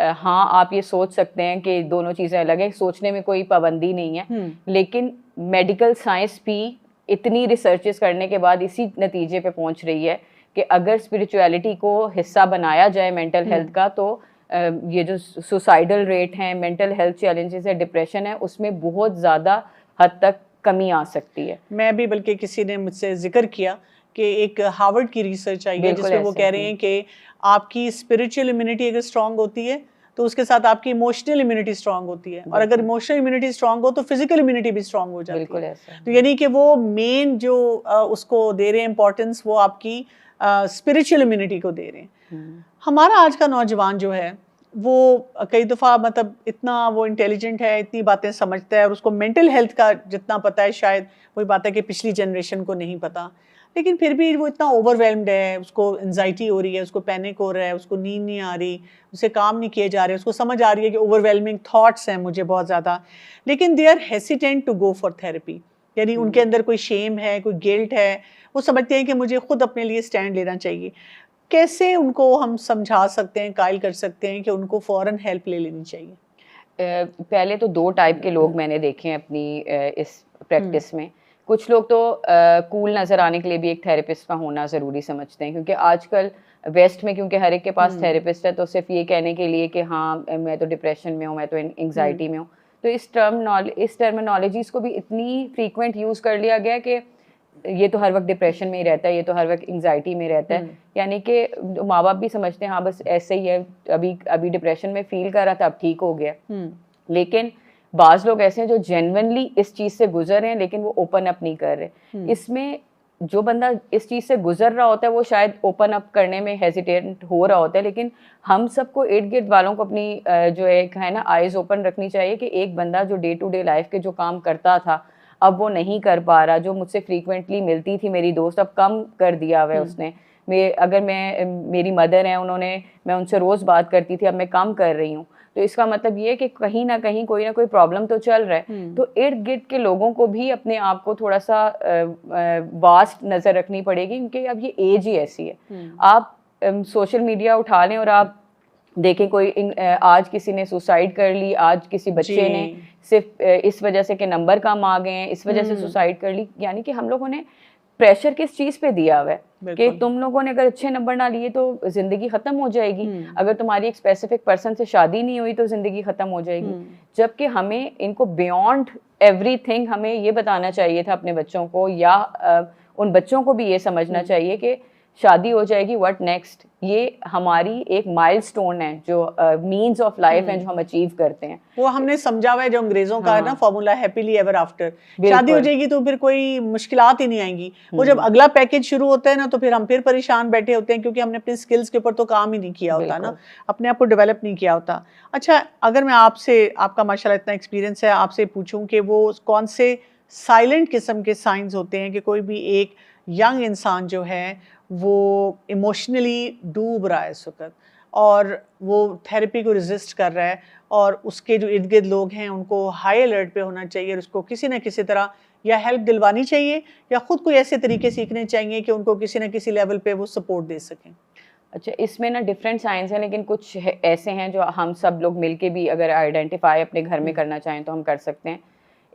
हाँ आप ये सोच सकते हैं कि दोनों चीज़ें अलग हैं, सोचने में कोई पाबंदी नहीं है, लेकिन मेडिकल साइंस भी इतनी रिसर्चेस करने के बाद इसी नतीजे पे पहुंच रही है कि अगर स्पिरिचुअलिटी को हिस्सा बनाया जाए मेंटल हेल्थ का, तो ये जो सुसाइडल रेट हैं, मेंटल हेल्थ चैलेंजेस है, डिप्रेशन है, उसमें बहुत ज़्यादा हद तक कमी आ सकती है। मैं भी, बल्कि किसी ने मुझसे जिक्र किया कि एक हार्वर्ड की रिसर्च आई है जिसमें वो कह रहे हैं कि आपकी स्पिरिचुअल इम्यूनिटी अगर स्ट्रांग होती है तो उसके साथ आपकी इमोशनल इम्यूनिटी स्ट्रांग होती है, और अगर इमोशनल इम्यूनिटी स्ट्रांग हो तो फिजिकल इम्यूनिटी भी स्ट्रांग हो जाती है। तो यानी कि वो मेन जो उसको दे रहे हैं इंपॉर्टेंस, वो आपकी स्पिरिचुअल इम्यूनिटी को दे रहे हैं। हमारा आज का नौजवान जो है वो कई दफ़ा मतलब इतना वो इंटेलिजेंट है, इतनी बातें समझता है, और उसको मेंटल हेल्थ का जितना पता है शायद वही बात है कि पिछली जनरेशन को नहीं पता, लेकिन फिर भी वो इतना ओवरवेल्म्ड है, उसको एंजाइटी हो रही है, उसको पैनिक हो रहा है, उसको नींद नहीं आ रही, उसे काम नहीं किए जा रहे, उसको समझ आ रही है कि ओवरवेलमिंग थॉट्स हैं मुझे बहुत ज़्यादा, लेकिन they are hesitant to go for therapy. यानी उनके अंदर कोई शेम है, कोई गिल्ट है, वो समझते हैं कि मुझे खुद अपने लिए स्टैंड लेना चाहिए। कैसे उनको हम समझा सकते हैं, कायल कर सकते हैं कि उनको फ़ौरन हेल्प ले लेनी चाहिए? पहले तो 2 टाइप के लोग मैंने देखे हैं अपनी इस प्रैक्टिस में। कुछ लोग तो कूल नज़र आने के लिए भी एक थेरेपिस्ट का होना ज़रूरी समझते हैं, क्योंकि आजकल वेस्ट में क्योंकि हर एक के पास थेरेपिस्ट है, तो सिर्फ ये कहने के लिए कि हाँ मैं तो डिप्रेशन में हूँ, मैं तो एंग्जाइटी में हूँ, तो इस टर्मिनोलॉजीज़ को भी इतनी फ्रीक्वेंट यूज़ कर लिया गया कि ये तो हर वक्त डिप्रेशन में ही रहता है, ये तो हर वक्त एंग्जाइटी में रहता है, यानी कि माँ बाप भी समझते हैं हाँ बस ऐसे ही है, अभी डिप्रेशन में फील कर रहा था, अब ठीक हो गया। लेकिन बाज़ लोग ऐसे हैं जो जेन्युइनली इस चीज़ से गुजर रहे हैं, लेकिन वो ओपन अप नहीं कर रहे। इसमें जो बंदा इस चीज़ से गुजर रहा होता है वो शायद ओपन अप करने में हेजिटेट हो रहा होता है, लेकिन हम सबको इर्द गिर्द वालों को अपनी जो एक है ना आइज़ ओपन रखनी चाहिए कि एक बंदा जो डे टू डे लाइफ के जो काम करता था अब वो नहीं कर पा रहा, जो मुझसे फ्रीक्वेंटली मिलती थी मेरी दोस्त, अब कम कर दिया हुआ है उसने। मेरी मदर हैं, मैं उनसे रोज़ बात करती थी, अब मैं कम कर रही हूँ, तो इसका मतलब ये है कि कहीं ना कहीं कोई ना कोई प्रॉब्लम तो चल रहा है। तो इर्द गिर्द के लोगों को भी अपने आप को थोड़ा सा वास्ट नज़र रखनी पड़ेगी, क्योंकि अब ये एज ही ऐसी है। आप सोशल मीडिया उठा लें और आप देखें कोई आज किसी ने सुसाइड कर ली, आज किसी बच्चे ने सिर्फ इस वजह से कि नंबर कम आ गए हैं इस वजह से सुसाइड कर ली, यानी कि हम लोगों ने प्रेशर किस चीज़ पे दिया हुआ है कि तुम लोगों ने अगर अच्छे नंबर ना लिए तो ज़िंदगी ख़त्म हो जाएगी, अगर तुम्हारी एक स्पेसिफिक पर्सन से शादी नहीं हुई तो ज़िंदगी ख़त्म हो जाएगी। जबकि हमें इनको बियॉन्ड एवरीथिंग हमें ये बताना चाहिए था अपने बच्चों को, या उन बच्चों को भी ये समझना चाहिए कि शादी हो जाएगी, व्हाट नेक्स्ट, ये हमारी एक माइलस्टोन है, जो मीन्स ऑफ लाइफ है जो हम अचीव करते हैं। वो हमने समझा हुआ है जो अंग्रेजों का है ना फॉर्मूला, हैप्पीली एवर आफ्टर। शादी हो जाएगी तो फिर कोई मुश्किलात ही नहीं आएंगी। वो जब अगला पैकेज शुरू होता है ना तो फिर हम फिर परेशान बैठे होते हैं, क्योंकि हमने अपने स्किल्स के ऊपर तो काम ही नहीं किया होता ना, अपने आप को डेवलप नहीं किया होता। अच्छा, अगर मैं आपसे, आपका माशाल्लाह इतना एक्सपीरियंस है, आपसे पूछूं कि वो कौन से साइलेंट किस्म के साइंस होते हैं कि कोई भी एक यंग इंसान जो है वो इमोशनली डूब रहा है इस वक्त और वो थेरेपी को रेजिस्ट कर रहा है, और उसके जो इर्द गिर्द लोग हैं उनको हाई अलर्ट पे होना चाहिए, और उसको किसी न किसी तरह या हेल्प दिलवानी चाहिए या ख़ुद कोई ऐसे तरीके सीखने चाहिए कि उनको किसी न किसी लेवल पे वो सपोर्ट दे सकें? अच्छा, इसमें ना डिफरेंट साइंस हैं, लेकिन कुछ ऐसे हैं जो हम सब लोग मिलके भी अगर आइडेंटिफाई अपने घर में करना चाहें तो हम कर सकते हैं।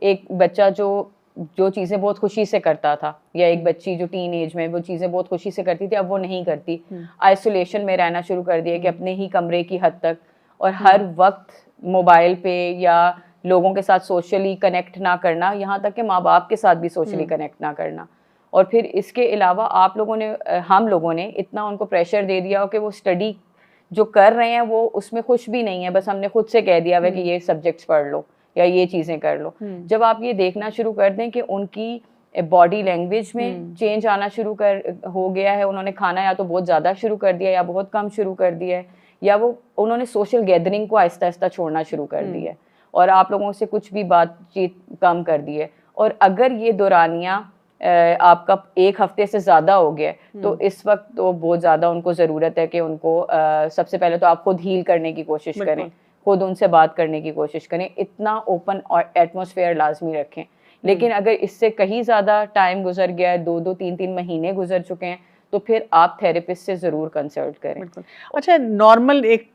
एक बच्चा जो चीज़ें बहुत खुशी से करता था, या एक बच्ची जो टीन एज में वो चीज़ें बहुत खुशी से करती थी, अब वो नहीं करती, आइसोलेशन में रहना शुरू कर दिया कि अपने ही कमरे की हद तक, और हर वक्त मोबाइल पे या लोगों के साथ सोशली कनेक्ट ना करना, यहाँ तक कि माँ बाप के साथ भी सोशली कनेक्ट ना करना। और फिर इसके अलावा हम लोगों ने इतना उनको प्रेशर दे दिया हो कि वो स्टडी जो कर रहे हैं वो उसमें खुश भी नहीं है, बस हमने खुद से कह दिया हुआ कि ये सब्जेक्ट्स पढ़ लो या ये चीज़ें कर लो। जब आप ये देखना शुरू कर दें कि उनकी बॉडी लैंग्वेज में चेंज आना शुरू हो गया है, उन्होंने खाना या तो बहुत ज़्यादा शुरू कर दिया या बहुत कम शुरू कर दिया है, या उन्होंने सोशल गैदरिंग को आहिस्ता आहिस्ता छोड़ना शुरू कर दिया है, और आप लोगों से कुछ भी बातचीत कम कर दी है, और अगर ये दौरानिया आपका 1 हफ्ते से ज़्यादा हो गया तो इस वक्त तो बहुत ज़्यादा उनको ज़रूरत है कि उनको सबसे पहले तो आप खुद हील करने की कोशिश करें, खुद उनसे बात करने की कोशिश करें, इतना ओपन और एटमॉस्फेयर लाजमी रखें। लेकिन अगर इससे कहीं ज़्यादा टाइम गुजर गया है, 2-2, 3-3 महीने गुजर चुके हैं, तो फिर आप थेरेपिस्ट से ज़रूर कंसल्ट करें। बिल्कुल। अच्छा, नॉर्मल एक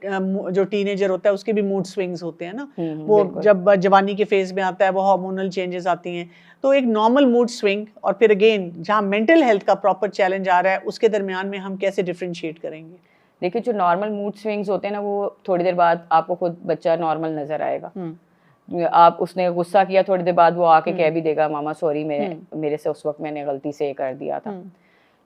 जो टीनेजर होता है उसके भी मूड स्विंग्स होते हैं ना, वो जब जवानी के फेज में आता है, वो हार्मोनल चेंजेस आती हैं, तो एक नॉर्मल मूड स्विंग और फिर अगेन जहाँ मेंटल हेल्थ का प्रॉपर चैलेंज आ रहा है उसके दरमियान में हम कैसे डिफरेंशिएट करेंगे? देखिए, जो नॉर्मल मूड स्विंग्स होते हैं ना, वो थोड़ी देर बाद आपको खुद बच्चा नॉर्मल नजर आएगा। आप उसने गुस्सा किया, थोड़ी देर बाद वो आके कह भी देगा मामा सॉरी, मेरे से उस वक्त मैंने गलती से ये कर दिया था।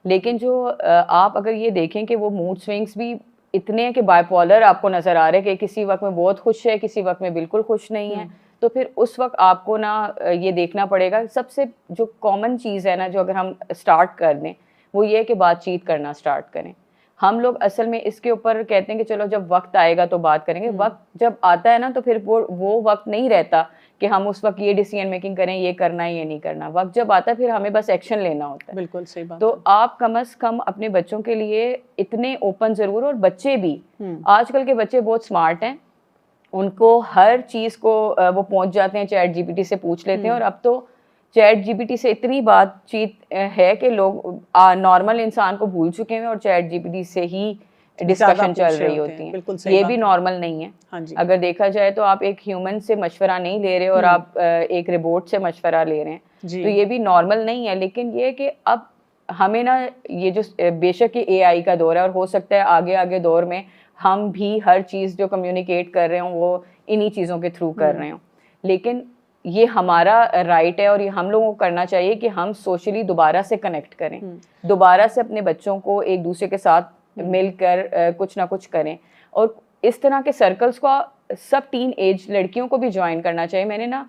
लेकिन जो आप अगर ये देखें कि वो मूड स्विंग्स भी इतने हैं कि बाइपोलर आपको नजर आ रहे हैं कि किसी वक्त में बहुत खुश है, किसी वक्त में बिल्कुल खुश नहीं है, तो फिर उस वक्त आपको ना ये देखना पड़ेगा। सबसे जो कॉमन चीज़ है ना, जो अगर हम स्टार्ट कर दें, वो ये है कि बातचीत करना स्टार्ट करें। हम लोग असल में इसके ऊपर कहते हैं कि चलो जब वक्त आएगा तो बात करेंगे। वक्त जब आता है ना, तो फिर वो वक्त नहीं रहता कि हम उस वक्त ये डिसीजन मेकिंग करें, ये करना है ये नहीं करना। वक्त जब आता है फिर हमें बस एक्शन लेना होता है। बिल्कुल सही बात। तो आप कम से कम अपने बच्चों के लिए इतने ओपन जरूर, और बच्चे भी, आजकल के बच्चे बहुत स्मार्ट हैं, उनको हर चीज को वो पहुंच जाते हैं, चैट जीपीटी से पूछ लेते हैं। और अब तो चैट जीपीटी से इतनी बातचीत है कि लोग नॉर्मल इंसान को भूल चुके हैं और चैट जीपीटी से ही डिस्कशन चल रही होती है। ये भी नॉर्मल नहीं है। हाँ जी। अगर देखा जाए तो आप एक ह्यूमन से मशवरा नहीं ले रहे और आप एक रोबोट से मशवरा ले रहे हैं, तो ये भी नॉर्मल नहीं है। लेकिन ये कि अब हमें ना, ये जो बेशक ये एआई का दौर है और हो सकता है आगे आगे दौर में हम भी हर चीज़ जो कम्युनिकेट कर रहे हों वो इन्हीं चीज़ों के थ्रू कर रहे हों, लेकिन ये हमारा राइट है और ये हम लोगों को करना चाहिए कि हम सोशली दोबारा से कनेक्ट करें, दोबारा से अपने बच्चों को एक दूसरे के साथ मिलकर कुछ ना कुछ करें। और इस तरह के सर्कल्स को सब टीन एज लड़कियों को भी ज्वाइन करना चाहिए। मैंने ना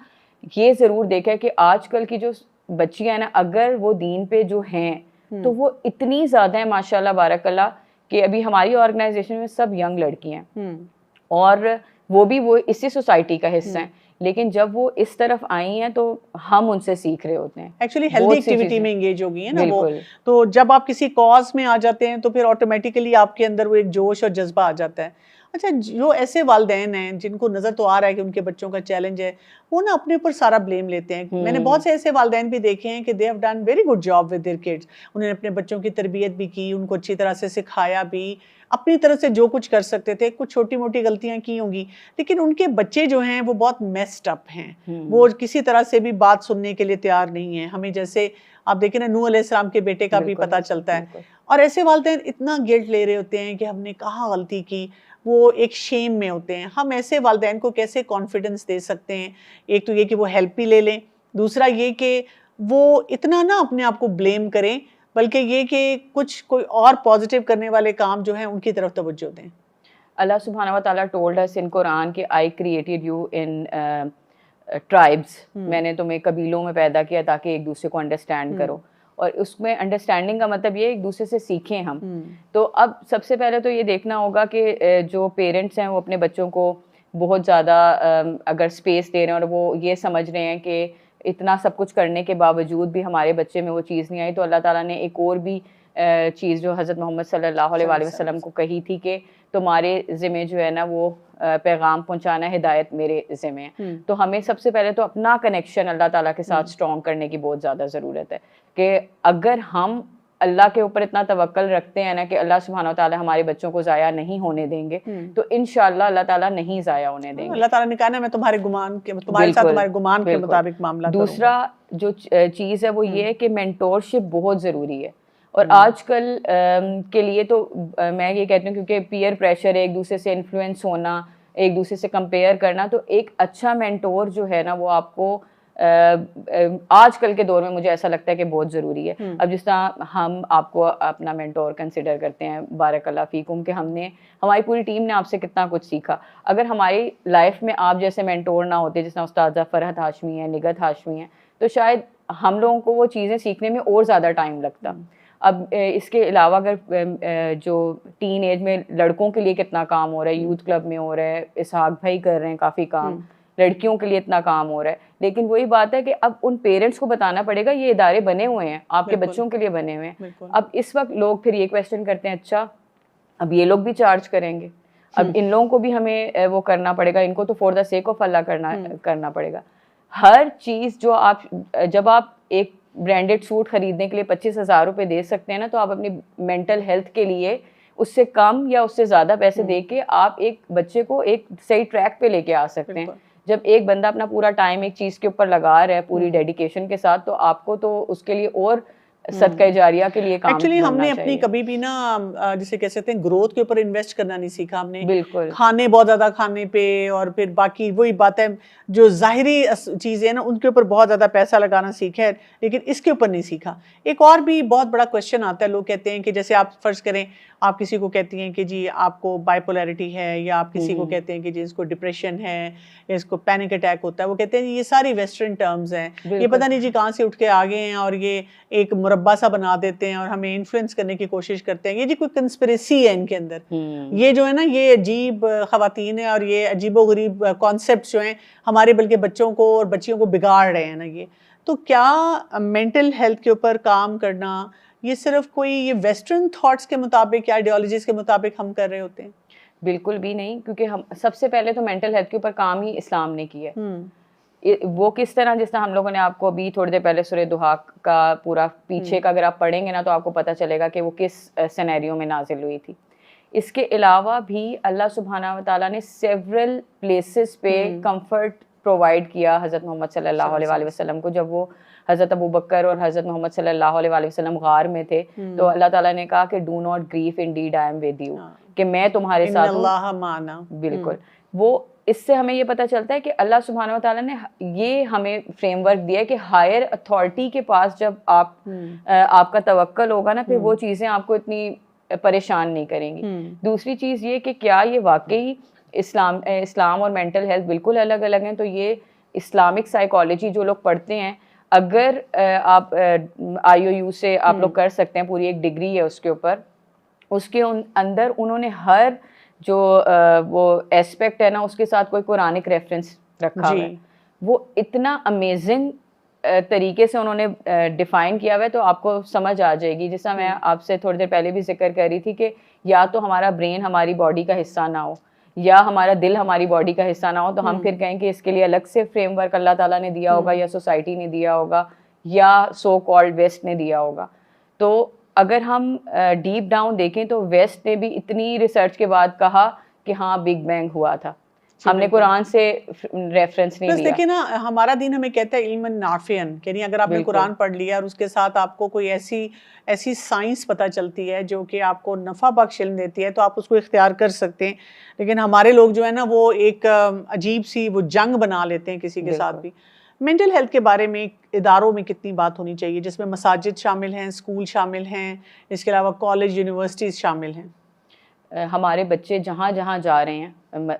ये ज़रूर देखा है कि आजकल की जो बच्चियां हैं ना, अगर वो दीन पे जो हैं तो वो इतनी ज़्यादा है माशाल्लाह बारकल्लाह, कि अभी हमारी ऑर्गेनाइजेशन में सब यंग लड़कियां हैं और वो इसी सोसाइटी का हिस्सा हैं। लेकिन जब वो इस तरफ आई हैं तो हम उनसे सीख रहे होते हैं। एक्चुअली हेल्दी एक्टिविटी में एंगेज हो गई है ना वो, तो जब आप किसी कॉज में आ जाते हैं तो फिर ऑटोमेटिकली आपके अंदर वो एक जोश और जज्बा आ जाता है। अच्छा, जो ऐसे वालिदैन हैं जिनको नज़र तो आ रहा है कि उनके बच्चों का चैलेंज है, वो ना अपने ऊपर सारा ब्लेम लेते हैं। मैंने बहुत से ऐसे वालिदैन भी देखे हैं कि they have done very good job with their kids. उन्होंने अपने बच्चों की तरबियत भी की, उनको अच्छी तरह से सिखाया भी, अपनी तरह से जो कुछ कर सकते थे। कुछ छोटी मोटी गलतियां की होंगी, लेकिन उनके बच्चे जो हैं वो बहुत मेस्ड अप हैं। वो किसी तरह से भी बात सुनने के लिए तैयार नहीं है। हमें जैसे आप देखें ना, नूह अलैहिस्सलाम के बेटे का भी पता चलता है। और ऐसे वालिदैन इतना गिल्ट ले रहे होते हैं कि हमने कहाँ गलती की, वो एक शेम में होते हैं। हम ऐसे वालिदैन को कैसे कॉन्फिडेंस दे सकते हैं? एक तो ये कि वो हेल्प भी ले लें, दूसरा ये कि वो इतना ना अपने आप को ब्लेम करें, बल्कि ये कि कोई और पॉजिटिव करने वाले काम जो हैं उनकी तरफ तवज्जो दें। अल्लाह सुब्हानहू व तआला टोल्ड अस इन कुरान कि I created you in tribes, मैंने तुम्हें कबीलों में पैदा किया ताकि एक दूसरे को अंडरस्टैंड करो। और उसमें अंडरस्टैंडिंग का मतलब ये एक दूसरे से सीखें हम। तो अब सबसे पहले तो ये देखना होगा कि जो पेरेंट्स हैं वो अपने बच्चों को बहुत ज़्यादा अगर स्पेस दे रहे हैं और वो ये समझ रहे हैं कि इतना सब कुछ करने के बावजूद भी हमारे बच्चे में वो चीज़ नहीं आई, तो अल्लाह ताला ने एक और भी चीज़ जो हज़रत मोहम्मद सल्लल्लाहु अलैहि वसल्लम को कही थी कि तुम्हारे ज़िम्मे जो है ना वो पैगाम पहुंचाना, हिदायत मेरे ज़िम्मे है। तो हमें सबसे पहले तो अपना कनेक्शन अल्लाह ताला के साथ स्ट्रॉन्ग करने की बहुत ज़्यादा ज़रूरत है कि अगर हम अल्लाह के ऊपर इतना तवक्कल रखते हैं ना कि अल्लाह सुब्हानहू व तआला हमारे बच्चों को ज़ाया नहीं होने देंगे, तो इंशाअल्लाह अल्लाह ताला नहीं ज़ाया होने देंगे। अल्लाह ताला ने कहा ना, मैं तुम्हारे साथ तुम्हारे गुमान के मुताबिक मामला करूंगा। दूसरा जो चीज़ है वो ये है कि मेंटोरशिप बहुत ज़रूरी है। और आजकल के लिए तो मैं ये कहती हूँ, क्योंकि पीयर प्रेशर है, एक दूसरे से इन्फ्लुएंस होना, एक दूसरे से कंपेयर करना, तो एक अच्छा मेंटोर जो है ना वो आपको आजकल के दौर में मुझे ऐसा लगता है कि बहुत ज़रूरी है। अब जिस तरह हम आपको अपना मेंटोर कंसिडर करते हैं, बारकल्लाह फीकुम, कि हमारी पूरी टीम ने आपसे कितना कुछ सीखा। अगर हमारी लाइफ में आप जैसे मेंटोर ना होते, जिस तरह उस्ताद फरहत हाशमी है, निगत हाशमी है, तो शायद हम लोगों को वो चीज़ें सीखने में और ज़्यादा टाइम लगता। अब इसके अलावा अगर जो टीन एज में लड़कों के लिए कितना काम हो रहा है, यूथ क्लब में हो रहा है, इसहाक भाई कर रहे हैं काफ़ी काम, लड़कियों के लिए इतना काम हो रहा है। लेकिन वही बात है कि अब उन पेरेंट्स को बताना पड़ेगा ये इदारे बने हुए हैं, आपके बच्चों के लिए बने हुए हैं। अब इस वक्त लोग फिर ये क्वेश्चन करते हैं, अच्छा अब ये लोग भी चार्ज करेंगे, अब इन लोगों को भी हमें वो करना पड़ेगा, इनको तो फॉर द सेक ऑफ अल्लाह करना पड़ेगा। हर चीज़ जो आप जब आप एक ब्रांडेड सूट खरीदने के लिए 25,000 रुपये दे सकते हैं ना, तो आप अपनी मेंटल हेल्थ के लिए उससे कम या उससे ज़्यादा पैसे दे के आप एक बच्चे को एक सही ट्रैक पे लेके आ सकते हैं। जब एक बंदा अपना पूरा टाइम एक चीज़ के ऊपर लगा रहा है पूरी डेडिकेशन के साथ, तो आपको तो उसके लिए और सदका जारिया के लिए काम एक्चुअली हमने अपनी चाहिए। कभी भी ना जिसे कह सकते हैं ग्रोथ के ऊपर इन्वेस्ट करना नहीं सीखा हमने। बिल्कुल खाने बहुत ज़्यादा खाने पे और फिर बाकी वही बात है जो ज़ाहिरी चीज़ें हैं ना उनके ऊपर बहुत ज़्यादा पैसा लगाना सीखा है, लेकिन इसके ऊपर नहीं सीखा। एक और भी बहुत बड़ा क्वेश्चन आता है, लोग कहते हैं कि जैसे आप फर्ज करें आप किसी को कहती हैं कि जी आपको बाइपोलैरिटी है, या आप किसी को कहते हैं कि जी इसको डिप्रेशन है या इसको पैनिक अटैक होता है, वो कहते हैं ये सारी वेस्टर्न टर्म्स हैं, ये पता नहीं जी कहाँ से उठ के आ गए हैं और ये एक मुरब्बा सा बना देते हैं और हमें इन्फ्लुएंस करने की कोशिश करते हैं, ये जी कोई कंस्पिरेसी है इनके अंदर। ये जो है ना ये अजीब खवातीन है और ये अजीबोगरीब कॉन्सेप्ट जो हैं हमारे बल्कि बच्चों को और बच्चियों को बिगाड़ रहे हैं ना। ये तो क्या मेंटल हेल्थ के ऊपर काम करना ये सिर्फ कोई ये वेस्टर्न थॉट्स के मुताबिक या आइडियोलॉजीज के मुताबिक हम कर रहे होते हैं? बिल्कुल भी नहीं, क्योंकि हम सबसे पहले तो मेंटल हेल्थ के ऊपर काम ही इस्लाम ने किया है। वो किस तरह, जिस तरह हम लोगों ने आपको अभी थोड़ी देर पहले सूरह दुहा का पूरा पीछे का अगर आप पढ़ेंगे ना तो आपको पता चलेगा कि वो किस सिनेरियो में नाजिल हुई थी। इसके अलावा भी अल्लाह सुब्हाना व तआला ने सेवरल प्लेसेस पे कंफर्ट प्रोवाइड किया हज़रत मोहम्मद सल्लल्लाहु अलैहि वसल्लम को। जब वो हज़रत अबू बकर और हज़रत मोहम्मद सल्लल्लाहु अलैहि वसल्लम गार में थे तो अल्लाह ताला ने कहा कि do not grieve, indeed I am with you, कि मैं तुम्हारे साथ हूँ। बिल्कुल, वो इससे हमें ये पता चलता है कि अल्लाह सुब्हानहू व तआला ने ये हमें फ्रेमवर्क दिया है कि हायर अथॉरिटी के पास जब आपका तवक्कल होगा ना, फिर वो चीज़ें आपको इतनी परेशान नहीं करेंगी। दूसरी चीज़ ये कि क्या ये वाकई इस्लाम और मेंटल हेल्थ बिल्कुल अलग अलग हैं? तो ये इस्लामिक साइकोलॉजी जो लोग पढ़ते हैं, अगर आप IOU से आप लोग कर सकते हैं, पूरी एक डिग्री है उसके ऊपर, उसके अंदर उन्होंने हर जो वो एस्पेक्ट है ना उसके साथ कोई कुरानिक रेफरेंस रखा हुआ है। वो इतना अमेजिंग तरीके से उन्होंने डिफाइन किया हुआ है, तो आपको समझ आ जाएगी। जैसा मैं आपसे थोड़ी देर पहले भी जिक्र कर रही थी कि या तो हमारा ब्रेन हमारी बॉडी का हिस्सा ना हो या हमारा दिल हमारी बॉडी का हिस्सा ना हो, तो हम फिर कहें कि इसके लिए अलग से फ्रेमवर्क अल्लाह ताला ने दिया होगा या सोसाइटी ने दिया होगा या सो कॉल्ड वेस्ट ने दिया होगा। तो अगर हम डीप डाउन देखें तो वेस्ट ने भी इतनी रिसर्च के बाद कहा कि हाँ बिग बैंग हुआ था, हमने कुरान से रेफरेंस नहीं लिया। देखिए ना हमारा दिन हमें कहता है इल्मन नाफियन, यानी अगर आपने कुरान पढ़ लिया और उसके साथ आपको कोई ऐसी साइंस पता चलती है जो कि आपको नफ़ा बख्श इल्म देती है तो आप उसको इख्तियार कर सकते हैं। लेकिन हमारे लोग जो है ना वो एक अजीब सी वो जंग बना लेते हैं किसी के साथ भी। मेंटल हेल्थ के बारे में इदारों में कितनी बात होनी चाहिए, जिसमें मसाजिद शामिल हैं, स्कूल शामिल हैं, इसके अलावा कॉलेज यूनिवर्सिटीज़ शामिल हैं? हमारे बच्चे जहाँ जहाँ जा रहे हैं,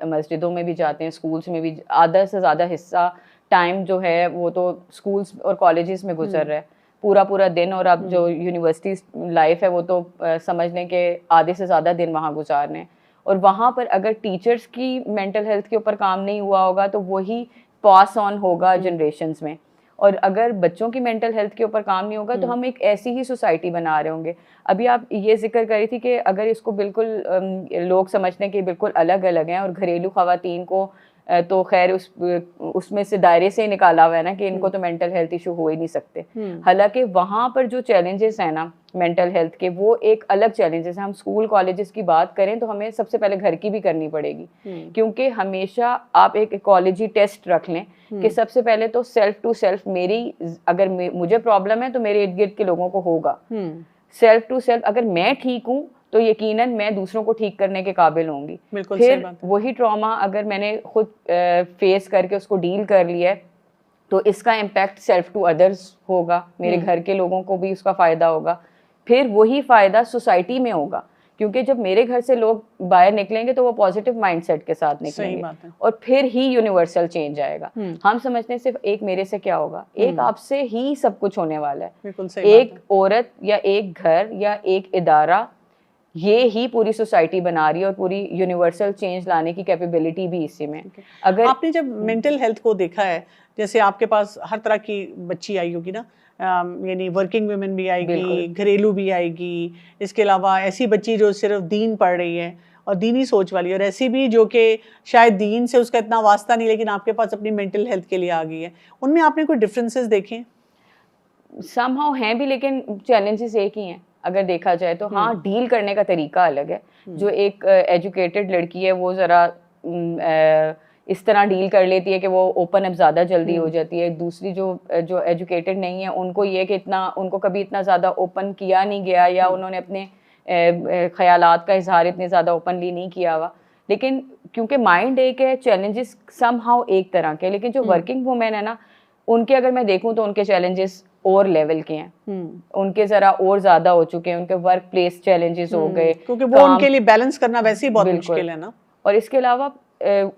मस्जिदों में भी जाते हैं, स्कूल्स में भी, आधा से ज़्यादा हिस्सा टाइम जो है वो तो स्कूल्स और कॉलेजेस में गुजर रहा है पूरा दिन। और अब जो यूनिवर्सिटी लाइफ है वो तो समझ लें कि आधे से ज़्यादा दिन वहाँ गुजारने हैं। और वहाँ पर अगर टीचर्स की मेंटल हेल्थ के ऊपर काम नहीं हुआ होगा तो वही पास ऑन होगा जनरेशन्स में। और अगर बच्चों की मेंटल हेल्थ के ऊपर काम नहीं होगा तो हम एक ऐसी ही सोसाइटी बना रहे होंगे। अभी आप ये जिक्र करी थी कि अगर इसको बिल्कुल लोग समझते हैं कि बिल्कुल अलग अलग हैं और घरेलू ख़वातीन को तो खैर उसमें से दायरे से ही निकाला हुआ है ना कि इनको तो मेंटल हेल्थ इशू हो ही नहीं सकते। हालांकि वहाँ पर जो चैलेंजेस हैं ना मेंटल हेल्थ के, वो एक अलग चैलेंजेस हैं। हम स्कूल कॉलेजेस की बात करें तो हमें सबसे पहले घर की भी करनी पड़ेगी, क्योंकि हमेशा आप एक इकोलॉजी टेस्ट रख लें कि सबसे पहले तो सेल्फ टू सेल्फ, अगर मुझे प्रॉब्लम है तो मेरे इर्द गिर्द के लोगों को होगा। सेल्फ टू सेल्फ अगर मैं ठीक हूँ तो यकीनन मैं दूसरों को ठीक करने के काबिल होंगी। फिर वही ट्रॉमा अगर मैंने खुद फेस करके उसको डील कर लिया है तो इसका इम्पैक्ट सेल्फ टू अदर्स होगा, मेरे घर के लोगों को भी उसका फ़ायदा होगा। फिर वही फ़ायदा सोसाइटी में होगा, क्योंकि जब मेरे घर से लोग बाहर निकलेंगे तो वो पॉजिटिव माइंडसेट के साथ निकलेंगे और फिर ही यूनिवर्सल चेंज आएगा। हम समझते हैं सिर्फ एक मेरे से क्या होगा, एक आपसे ही सब कुछ होने वाला है। एक औरत या एक घर या एक इदारा ये ही पूरी सोसाइटी बना रही है और पूरी यूनिवर्सल चेंज लाने की कैपेबिलिटी भी इसी में। अगर आपने जब मेंटल हेल्थ को देखा है, जैसे आपके पास हर तरह की बच्ची आई होगी ना, यानी वर्किंग वुमेन भी आएगी, घरेलू भी आएगी, इसके अलावा ऐसी बच्ची जो सिर्फ दीन पढ़ रही है और दीनी सोच वाली, और ऐसी भी जो कि शायद दीन से उसका इतना वास्ता नहीं लेकिन आपके पास अपनी मेंटल हेल्थ के लिए आ गई है। उनमें आपने कोई डिफरेंसेस देखे? समहाउ हैं भी, लेकिन चैलेंजेस एक ही हैं अगर देखा जाए तो। हाँ, डील करने का तरीका अलग है। जो एक एजुकेटेड लड़की है वो ज़रा इस तरह डील कर लेती है कि वो ओपन अप ज़्यादा जल्दी हो जाती है। दूसरी जो एजुकेटेड नहीं है, उनको ये कि उनको कभी इतना ज़्यादा ओपन किया नहीं गया, या उन्होंने अपने ख्यालात का इजहार इतने ज़्यादा ओपनली नहीं किया हुआ। लेकिन क्योंकि माइंड एक है, चैलेंजेस समहाउ एक तरह के। लेकिन जो वर्किंग वुमेन है ना, उनके अगर मैं देखूं तो उनके चैलेंजेस और लेवल के हैं। उनके ज़रा और ज़्यादा हो चुके हैं। उनके वर्क प्लेस चैलेंजेस हो गए, क्योंकि वो उनके लिए बैलेंस करना वैसे ही बहुत मुश्किल है ना। और इसके अलावा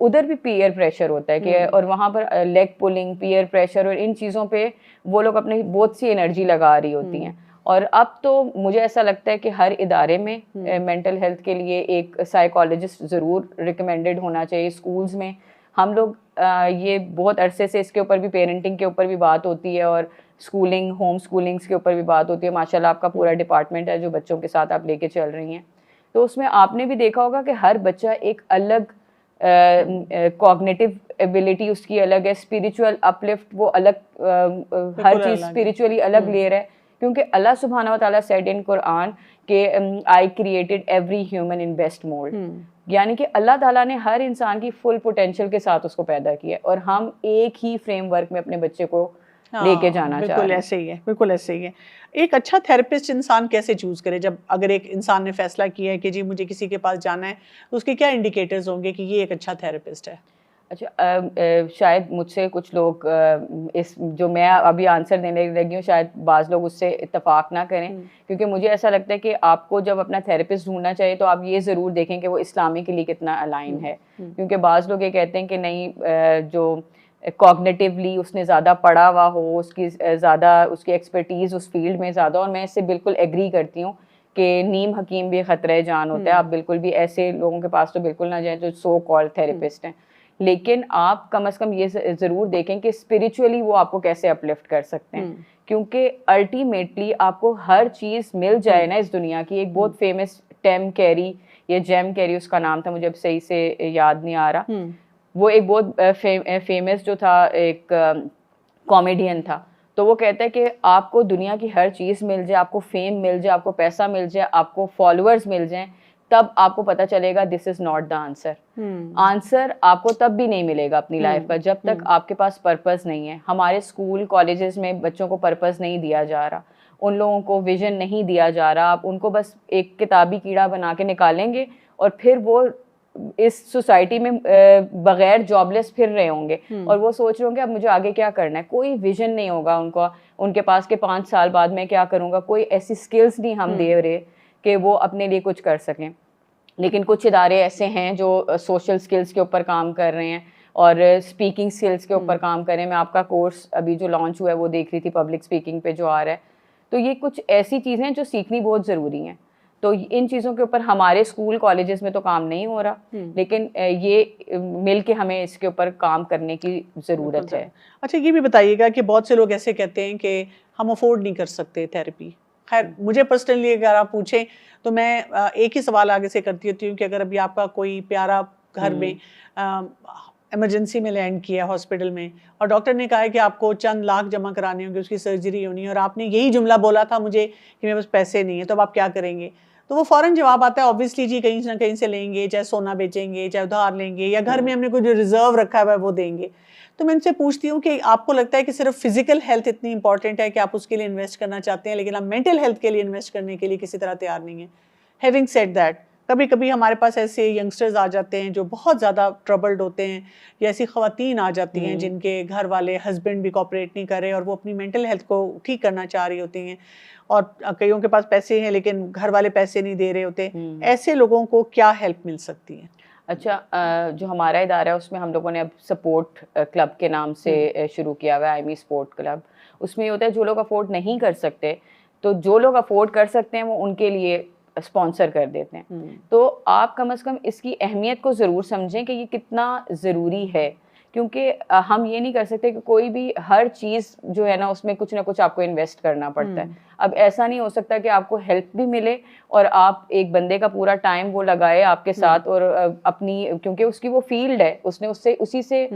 उधर भी पीयर प्रेशर होता है कि और वहाँ पर लेग पुलिंग, पीयर प्रेशर और इन चीज़ों पे वो लोग अपनी बहुत सी एनर्जी लगा रही होती हैं। और अब तो मुझे ऐसा लगता है कि हर इदारे में मेंटल हेल्थ के लिए एक साइकोलॉजिस्ट ज़रूर रिकमेंडेड होना चाहिए। स्कूल्स में हम लोग ये बहुत अरसे से इसके ऊपर भी, पेरेंटिंग के ऊपर भी बात होती है और स्कूलिंग, होम स्कूलिंग्स के ऊपर भी बात होती है। माशाल्लाह आपका पूरा डिपार्टमेंट है जो बच्चों के साथ आप लेके चल रही हैं। तो उसमें आपने भी देखा होगा कि हर बच्चा एक अलग कॉग्निटिव एबिलिटी उसकी अलग है, स्पिरिचुअल अपलिफ्ट वो अलग, हर चीज़ स्पिरिचुअली अलग ले रहा है। क्योंकि अल्लाह सुब्हानहू व तआला सेड इन कुरान के I created every human in best mould, यानी कि अल्लाह ताला ने हर इंसान की फुल पोटेंशियल के साथ उसको पैदा किया है और हम एक ही फ्रेमवर्क में अपने बच्चे को लेके जाना चाह रहे हैं। बिल्कुल ऐसे ही है, बिल्कुल ऐसे ही है। एक अच्छा थेरेपिस्ट इंसान कैसे चूज करे? जब अगर एक इंसान ने फैसला किया है कि जी मुझे किसी के पास जाना है, तो उसके क्या इंडिकेटर्स होंगे कि ये एक अच्छा थेरेपिस्ट है? अच्छा, शायद मुझसे कुछ लोग इस जो मैं अभी आंसर देने लगी हूँ, शायद बाज़ लोग उससे इत्तेफाक ना करें, क्योंकि मुझे ऐसा लगता है कि आपको जब अपना थेरेपिस्ट ढूंढना चाहिए तो आप ये ज़रूर देखें कि वो इस्लामिकली कितना अलाइन है। क्योंकि बाज़ लोग ये कहते हैं कि नहीं, जो कॉग्निटिवली उसने ज़्यादा पढ़ा हुआ हो, उसकी ज़्यादा उसकी एक्सपर्टीज़ उस फील्ड में ज़्यादा, और मैं इससे बिल्कुल एग्री करती हूँ कि नीम हकीम भी ख़तरे जान होता है। आप बिल्कुल भी ऐसे लोगों के पास तो बिल्कुल ना जाएं जो सो कॉल्ड थेरेपिस्ट हैं। लेकिन आप कम से कम ये ज़रूर देखें कि स्पिरिचुअली वो आपको कैसे अपलिफ्ट कर सकते हैं, क्योंकि अल्टीमेटली आपको हर चीज़ मिल जाए ना इस दुनिया की। एक बहुत फेमस टेम कैरी या जेम कैरी उसका नाम था, मुझे अब सही से याद नहीं आ रहा, वो एक बहुत फेमस जो था, एक कॉमेडियन था। तो वो कहता है कि आपको दुनिया की हर चीज़ मिल जाए, आपको फेम मिल जाए, आपको पैसा मिल जाए, आपको फॉलोअर्स मिल जाएं, तब आपको पता चलेगा this is not the answer. Answer आपको तब भी नहीं मिलेगा अपनी लाइफ का जब तक आपके पास पर्पस नहीं है। हमारे स्कूल कॉलेजेस में बच्चों को पर्पस नहीं दिया जा रहा, उन लोगों को विजन नहीं दिया जा रहा। आप उनको बस एक किताबी कीड़ा बना के निकालेंगे और फिर वो इस सोसाइटी में बगैर जॉबलेस फिर रहे होंगे और वो सोच रहे होंगे अब मुझे आगे क्या करना है। कोई विजन नहीं होगा उनको, उनके पास के 5 साल बाद मैं क्या करूँगा। कोई ऐसी स्किल्स नहीं हम दे रहे कि वो अपने लिए कुछ कर सकें। लेकिन कुछ इदारे ऐसे हैं जो सोशल स्किल्स के ऊपर काम कर रहे हैं और स्पीकिंग स्किल्स के ऊपर काम कर रहे हैं। मैं आपका कोर्स अभी जो लॉन्च हुआ है वो देख रही थी, पब्लिक स्पीकिंग पे जो आ रहा है। तो ये कुछ ऐसी चीज़ें हैं जो सीखनी बहुत ज़रूरी हैं। तो इन चीज़ों के ऊपर हमारे स्कूल कॉलेजेस में तो काम नहीं हो रहा, लेकिन ये मिल के हमें इसके ऊपर काम करने की ज़रूरत है। अच्छा, ये भी बताइएगा कि बहुत से लोग ऐसे कहते हैं कि हम अफोर्ड नहीं कर सकते थेरेपी। खैर, मुझे पर्सनली अगर आप पूछें तो मैं एक ही सवाल आगे से करती होती हूँ कि अगर अभी आपका कोई प्यारा घर में इमरजेंसी में लैंड किया हॉस्पिटल में और डॉक्टर ने कहा है कि आपको चंद लाख जमा कराने होंगे, उसकी सर्जरी होनी है, और आपने यही जुमला बोला था मुझे कि मेरे पास पैसे नहीं है, तो अब आप क्या करेंगे? तो वो फ़ौरन जवाब आता है ऑब्वियसली जी कहीं ना कहीं से लेंगे, चाहे सोना बेचेंगे, चाहे उधार लेंगे, या घर में हमने कुछ जो रिजर्व रखा हुआ है वो देंगे। तो मैं उनसे पूछती हूँ कि आपको लगता है कि सिर्फ फिजिकल हेल्थ इतनी इंपॉर्टेंट है कि आप उसके लिए इन्वेस्ट करना चाहते हैं, लेकिन आप मेंटल हेल्थ के लिए इन्वेस्ट करने के लिए किसी तरह तैयार नहीं है? हैविंग सेड दैट, कभी कभी हमारे पास ऐसे यंगस्टर्स आ जाते हैं जो बहुत ज़्यादा ट्रबल्ड होते हैं, या ऐसी ख़वातीन आ जाती हैं जिनके घर वाले हस्बैंड भी कॉपरेट नहीं कर रहे और वो अपनी मेंटल हेल्थ को ठीक करना चाह रही होती हैं, और कईयों के पास पैसे हैं लेकिन घर वाले पैसे नहीं दे रहे होते। ऐसे लोगों को क्या हेल्प मिल सकती है? अच्छा, जो हमारा इदारा है उसमें हम लोगों ने अब सपोर्ट क्लब के नाम से शुरू किया हुआ है, आईमी सपोर्ट क्लब। उसमें ये होता है जो लोग अफोर्ड नहीं कर सकते, तो जो लोग अफोर्ड कर सकते हैं वो उनके लिए स्पॉन्सर कर देते हैं। तो आप कम से कम इसकी अहमियत को ज़रूर समझें कि ये कितना ज़रूरी है क्योंकि हम ये नहीं कर सकते कि कोई भी हर चीज़ जो है ना उसमें कुछ ना कुछ आपको इन्वेस्ट करना पड़ता है। अब ऐसा नहीं हो सकता कि आपको हेल्प भी मिले और आप एक बंदे का पूरा टाइम वो लगाए आपके साथ और अपनी, क्योंकि उसकी वो फील्ड है, उसने उससे उसी से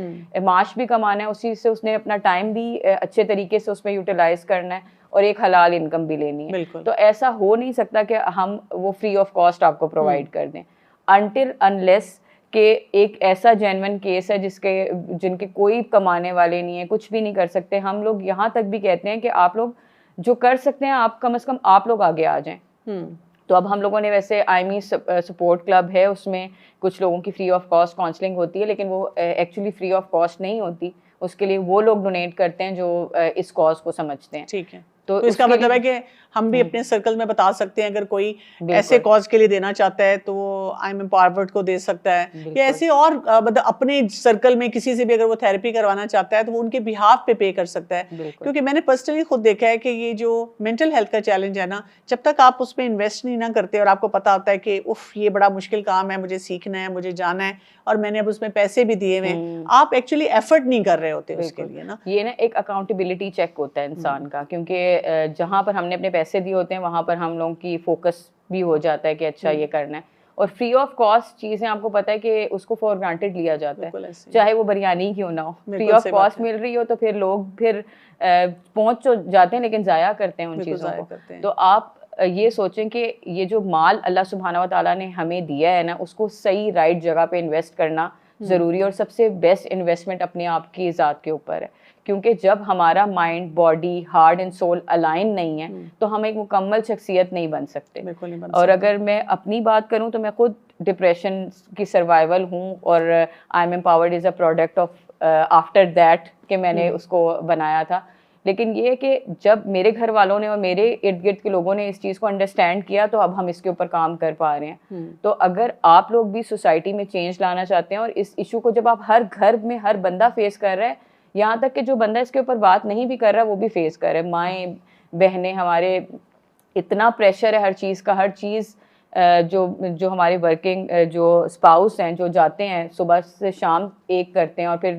माश भी कमाना है, उसी से उसने अपना टाइम भी अच्छे तरीके से उसमें यूटिलाइज करना है और एक हलाल इनकम भी लेनी है। तो ऐसा हो नहीं सकता कि हम वो फ्री ऑफ कॉस्ट आपको प्रोवाइड कर दें अनटिल अनलेस कि एक ऐसा जेन्युइन केस है जिनके कोई कमाने वाले नहीं है, कुछ भी नहीं कर सकते। हम लोग यहाँ तक भी कहते हैं कि आप लोग जो कर सकते हैं आप कम से कम आप लोग आगे आ जाएं। तो अब हम लोगों ने वैसे आईमी सपोर्ट क्लब है, उसमें कुछ लोगों की फ्री ऑफ कॉस्ट काउंसलिंग होती है, लेकिन वो एक्चुअली फ्री ऑफ कॉस्ट नहीं होती। उसके लिए वो लोग डोनेट करते हैं जो इस कॉज को समझते हैं। ठीक है, तो इसका मतलब है कि हम भी अपने सर्कल में बता सकते हैं, अगर कोई ऐसे कॉज के लिए देना चाहता है तो आई एम एम्पावरड को दे सकता है, या ऐसे और मतलब अपने सर्कल में किसी से भी अगर वो थेरेपी करवाना चाहता है तो वो उनके बिहाफ पे कर सकता है। क्योंकि मैंने पर्सनली खुद देखा है कि ये जो मेंटल हेल्थ का चैलेंज है ना, जब तक आप उसमें इन्वेस्ट नहीं ना करते और आपको पता होता है कि उफ ये बड़ा मुश्किल काम है, मुझे सीखना है, मुझे जाना है और मैंने अब उसमें पैसे भी दिए हुए हैं, आप एक्चुअली एफर्ट नहीं कर रहे होते उसके लिए ना। ये ना एक अकाउंटेबिलिटी चेक होता है इंसान का, क्योंकि जहाँ पर हमने अपने पैसे दिए होते हैं वहाँ पर हम लोगों की फोकस भी हो जाता है कि अच्छा ये करना है। और फ्री ऑफ कॉस्ट चीज़ें आपको पता है कि उसको फॉर ग्रांटेड लिया जाता है, चाहे वो बिरयानी क्यों ना हो, फ्री ऑफ कॉस्ट मिल रही हो तो फिर लोग फिर पहुँच तो जाते हैं लेकिन ज़ाया करते हैं उन चीज़ों को। तो आप ये सोचें कि ये जो माल अल्लाह सुब्हाना व तआला ने हमें दिया है ना, उसको सही राइट जगह पे इन्वेस्ट करना ज़रूरी है। और सबसे बेस्ट इन्वेस्टमेंट अपने आप की ज़ात के ऊपर है, क्योंकि जब हमारा mind, body, heart and soul align नहीं है तो हम एक मुकम्मल शख्सियत नहीं बन सकते। और अगर मैं अपनी बात करूं तो मैं खुद डिप्रेशन की सर्वाइवल हूं और I am empowered is a product of after that कि मैंने उसको बनाया था। लेकिन ये है कि जब मेरे घर वालों ने और मेरे इर्द गिर्द के लोगों ने इस चीज़ को अंडरस्टैंड किया तो अब हम इसके ऊपर काम कर पा रहे हैं। तो अगर आप लोग भी सोसाइटी में चेंज लाना चाहते हैं और इस इशू को जब आप हर घर में हर बंदा फेस कर रहा है, यहाँ तक कि जो बंदा इसके ऊपर बात नहीं भी कर रहा वो भी फेस कर रहा है, माएँ बहनें हमारे, इतना प्रेशर है हर चीज़ का, हर चीज़ जो हमारे वर्किंग जो स्पाउस हैं जो जाते हैं सुबह से शाम एक करते हैं और फिर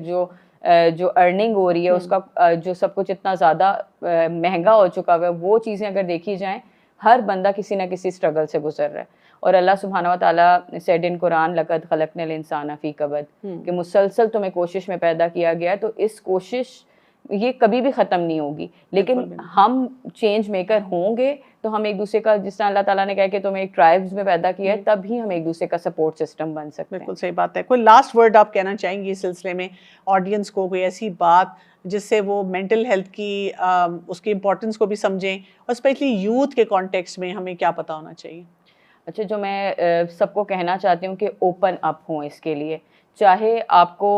जो अर्निंग हो रही है उसका जो सब कुछ इतना ज़्यादा महंगा हो चुका है, वो चीज़ें अगर देखी जाएं हर बंदा किसी ना किसी स्ट्रगल से गुजर रहा है। और अल्लाह सुब्हाना व तआला सेड इन कुरान लक़द ख़लक़नल इंसाना फ़ी कबद, कि मुसलसल तुम्हें कोशिश में पैदा किया गया है, तो इस कोशिश ये कभी भी ख़त्म नहीं होगी। लेकिन हम चेंज मेकर होंगे तो हम एक दूसरे का, जिस तरह अल्लाह ताला ने कहा कि तुम्हें एक ट्राइब्स में पैदा किया है, तभी हम एक दूसरे का सपोर्ट सिस्टम बन सकते हैं। बिल्कुल सही बात है। कोई लास्ट वर्ड आप कहना चाहेंगी इस सिलसिले में ऑडियंस को, कोई ऐसी बात जिससे वो मेंटल हेल्थ की उसकी इम्पोर्टेंस को भी समझें, और स्पेशली यूथ के कॉन्टेक्स्ट में हमें क्या पता होना चाहिए? अच्छा, जो मैं सबको कहना चाहती हूँ कि ओपन अप हों इसके लिए। चाहे आपको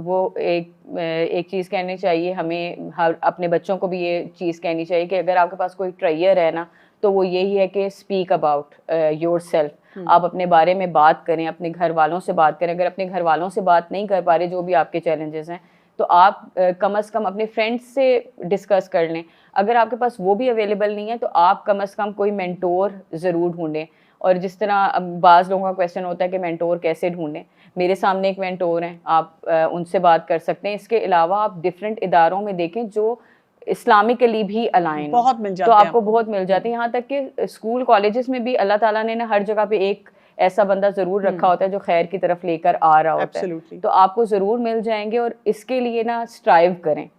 वो एक चीज़ कहनी चाहिए, हमें अपने बच्चों को भी ये चीज़ कहनी चाहिए कि अगर आपके पास कोई ट्रायर है ना, तो वो यही है कि स्पीक अबाउट योरसेल्फ। आप अपने बारे में बात करें, अपने घर वालों से बात करें। अगर अपने घर वालों से बात नहीं कर पा रहे, जो भी आपके चैलेंजेस हैं, तो आप कम से कम अपने फ्रेंड्स से डिस्कस कर लें। अगर आपके पास वो भी अवेलेबल नहीं है तो आप कम से कम कोई मेंटोर ज़रूर ढूंढें। और जिस तरह बाज़ लोगों का क्वेश्चन होता है कि मेंटोर कैसे ढूंढें, मेरे सामने एक मेंटोर हैं, आप उनसे बात कर सकते हैं। इसके अलावा आप डिफरेंट इदारों में देखें जो इस्लामिकली भी अलाइन, बहुत मिल जाते तो हैं आपको बहुत मिल जाते हैं। यहाँ तक कि स्कूल कॉलेजेस में भी अल्लाह ताला ने ना हर जगह पे एक ऐसा बंदा ज़रूर रखा होता है जो खैर की तरफ लेकर आ रहा होता है, तो आपको ज़रूर मिल जाएंगे। और इसके लिए ना स्ट्राइव करें,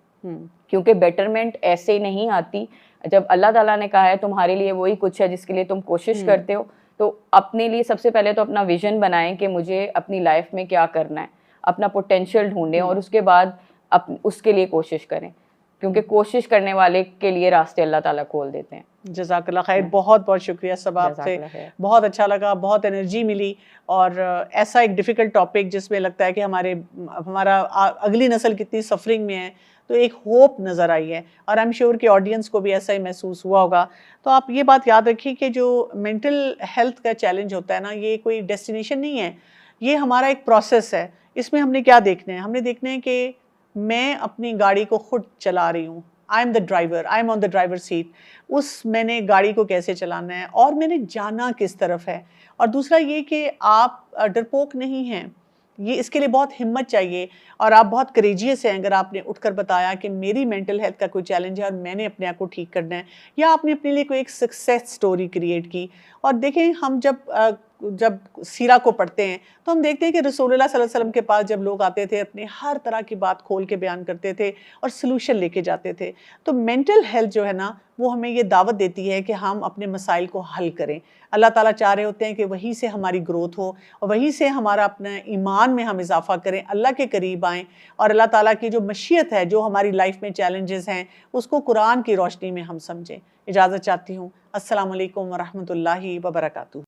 क्योंकि बेटरमेंट ऐसे नहीं आती। जब अल्लाह ताला ने कहा है तुम्हारे लिए वही कुछ है जिसके लिए तुम कोशिश करते हो, तो अपने लिए सबसे पहले तो अपना विजन बनाएं कि मुझे अपनी लाइफ में क्या करना है, अपना पोटेंशियल ढूंढें और उसके बाद उसके लिए कोशिश करें, क्योंकि कोशिश करने वाले के लिए रास्ते अल्लाह ताला खोल देते हैं। जज़ाकल्लाह खैर, बहुत बहुत शुक्रिया सब आपसे, बहुत अच्छा लगा, बहुत एनर्जी मिली। और ऐसा एक डिफ़िकल्ट टॉपिक जिसमें लगता है कि हमारा अगली नस्ल कितनी सफरिंग में है, तो एक होप नज़र आई है, और आई एम श्योर कि ऑडियंस को भी ऐसा ही महसूस हुआ होगा। तो आप ये बात याद रखिए कि जो मेंटल हेल्थ का चैलेंज होता है ना, ये कोई डेस्टिनेशन नहीं है, ये हमारा एक प्रोसेस है। इसमें हमने क्या देखना है, हमने देखना है कि मैं अपनी गाड़ी को खुद चला रही हूँ, I am the driver, I am on the driver seat. मैंने गाड़ी को कैसे चलाना है और मैंने जाना किस तरफ है। और दूसरा ये कि आप डरपोक नहीं हैं, ये इसके लिए बहुत हिम्मत चाहिए और आप बहुत करेजियस हैं अगर आपने उठकर बताया कि मेरी मेंटल हेल्थ का कोई चैलेंज है और मैंने अपने आप को ठीक करना है, या आपने अपने लिए कोई एक सक्सेस स्टोरी क्रिएट की। और देखें, हम जब सीरा को पढ़ते हैं तो हम देखते हैं कि रसूलुल्लाह सल्लल्लाहु अलैहि वसल्लम के पास जब लोग आते थे अपने हर तरह की बात खोल के बयान करते थे और सलूशन लेके जाते थे। तो मेंटल हेल्थ जो है ना, वो हमें ये दावत देती है कि हम अपने मसाइल को हल करें। अल्लाह ताला चाह रहे होते हैं कि वहीं से हमारी ग्रोथ हो और वहीं से हमारा अपने ईमान में हम इजाफा करें, अल्लाह के करीब आएँ और अल्लाह ताला की जो मशीयत है, जो हमारी लाइफ में चैलेंजेस हैं, उसको कुरान की रोशनी में हम समझें। इजाज़त चाहती हूँ। अस्सलामु अलैकुम व रहमतुल्लाहि व बरकातुहू।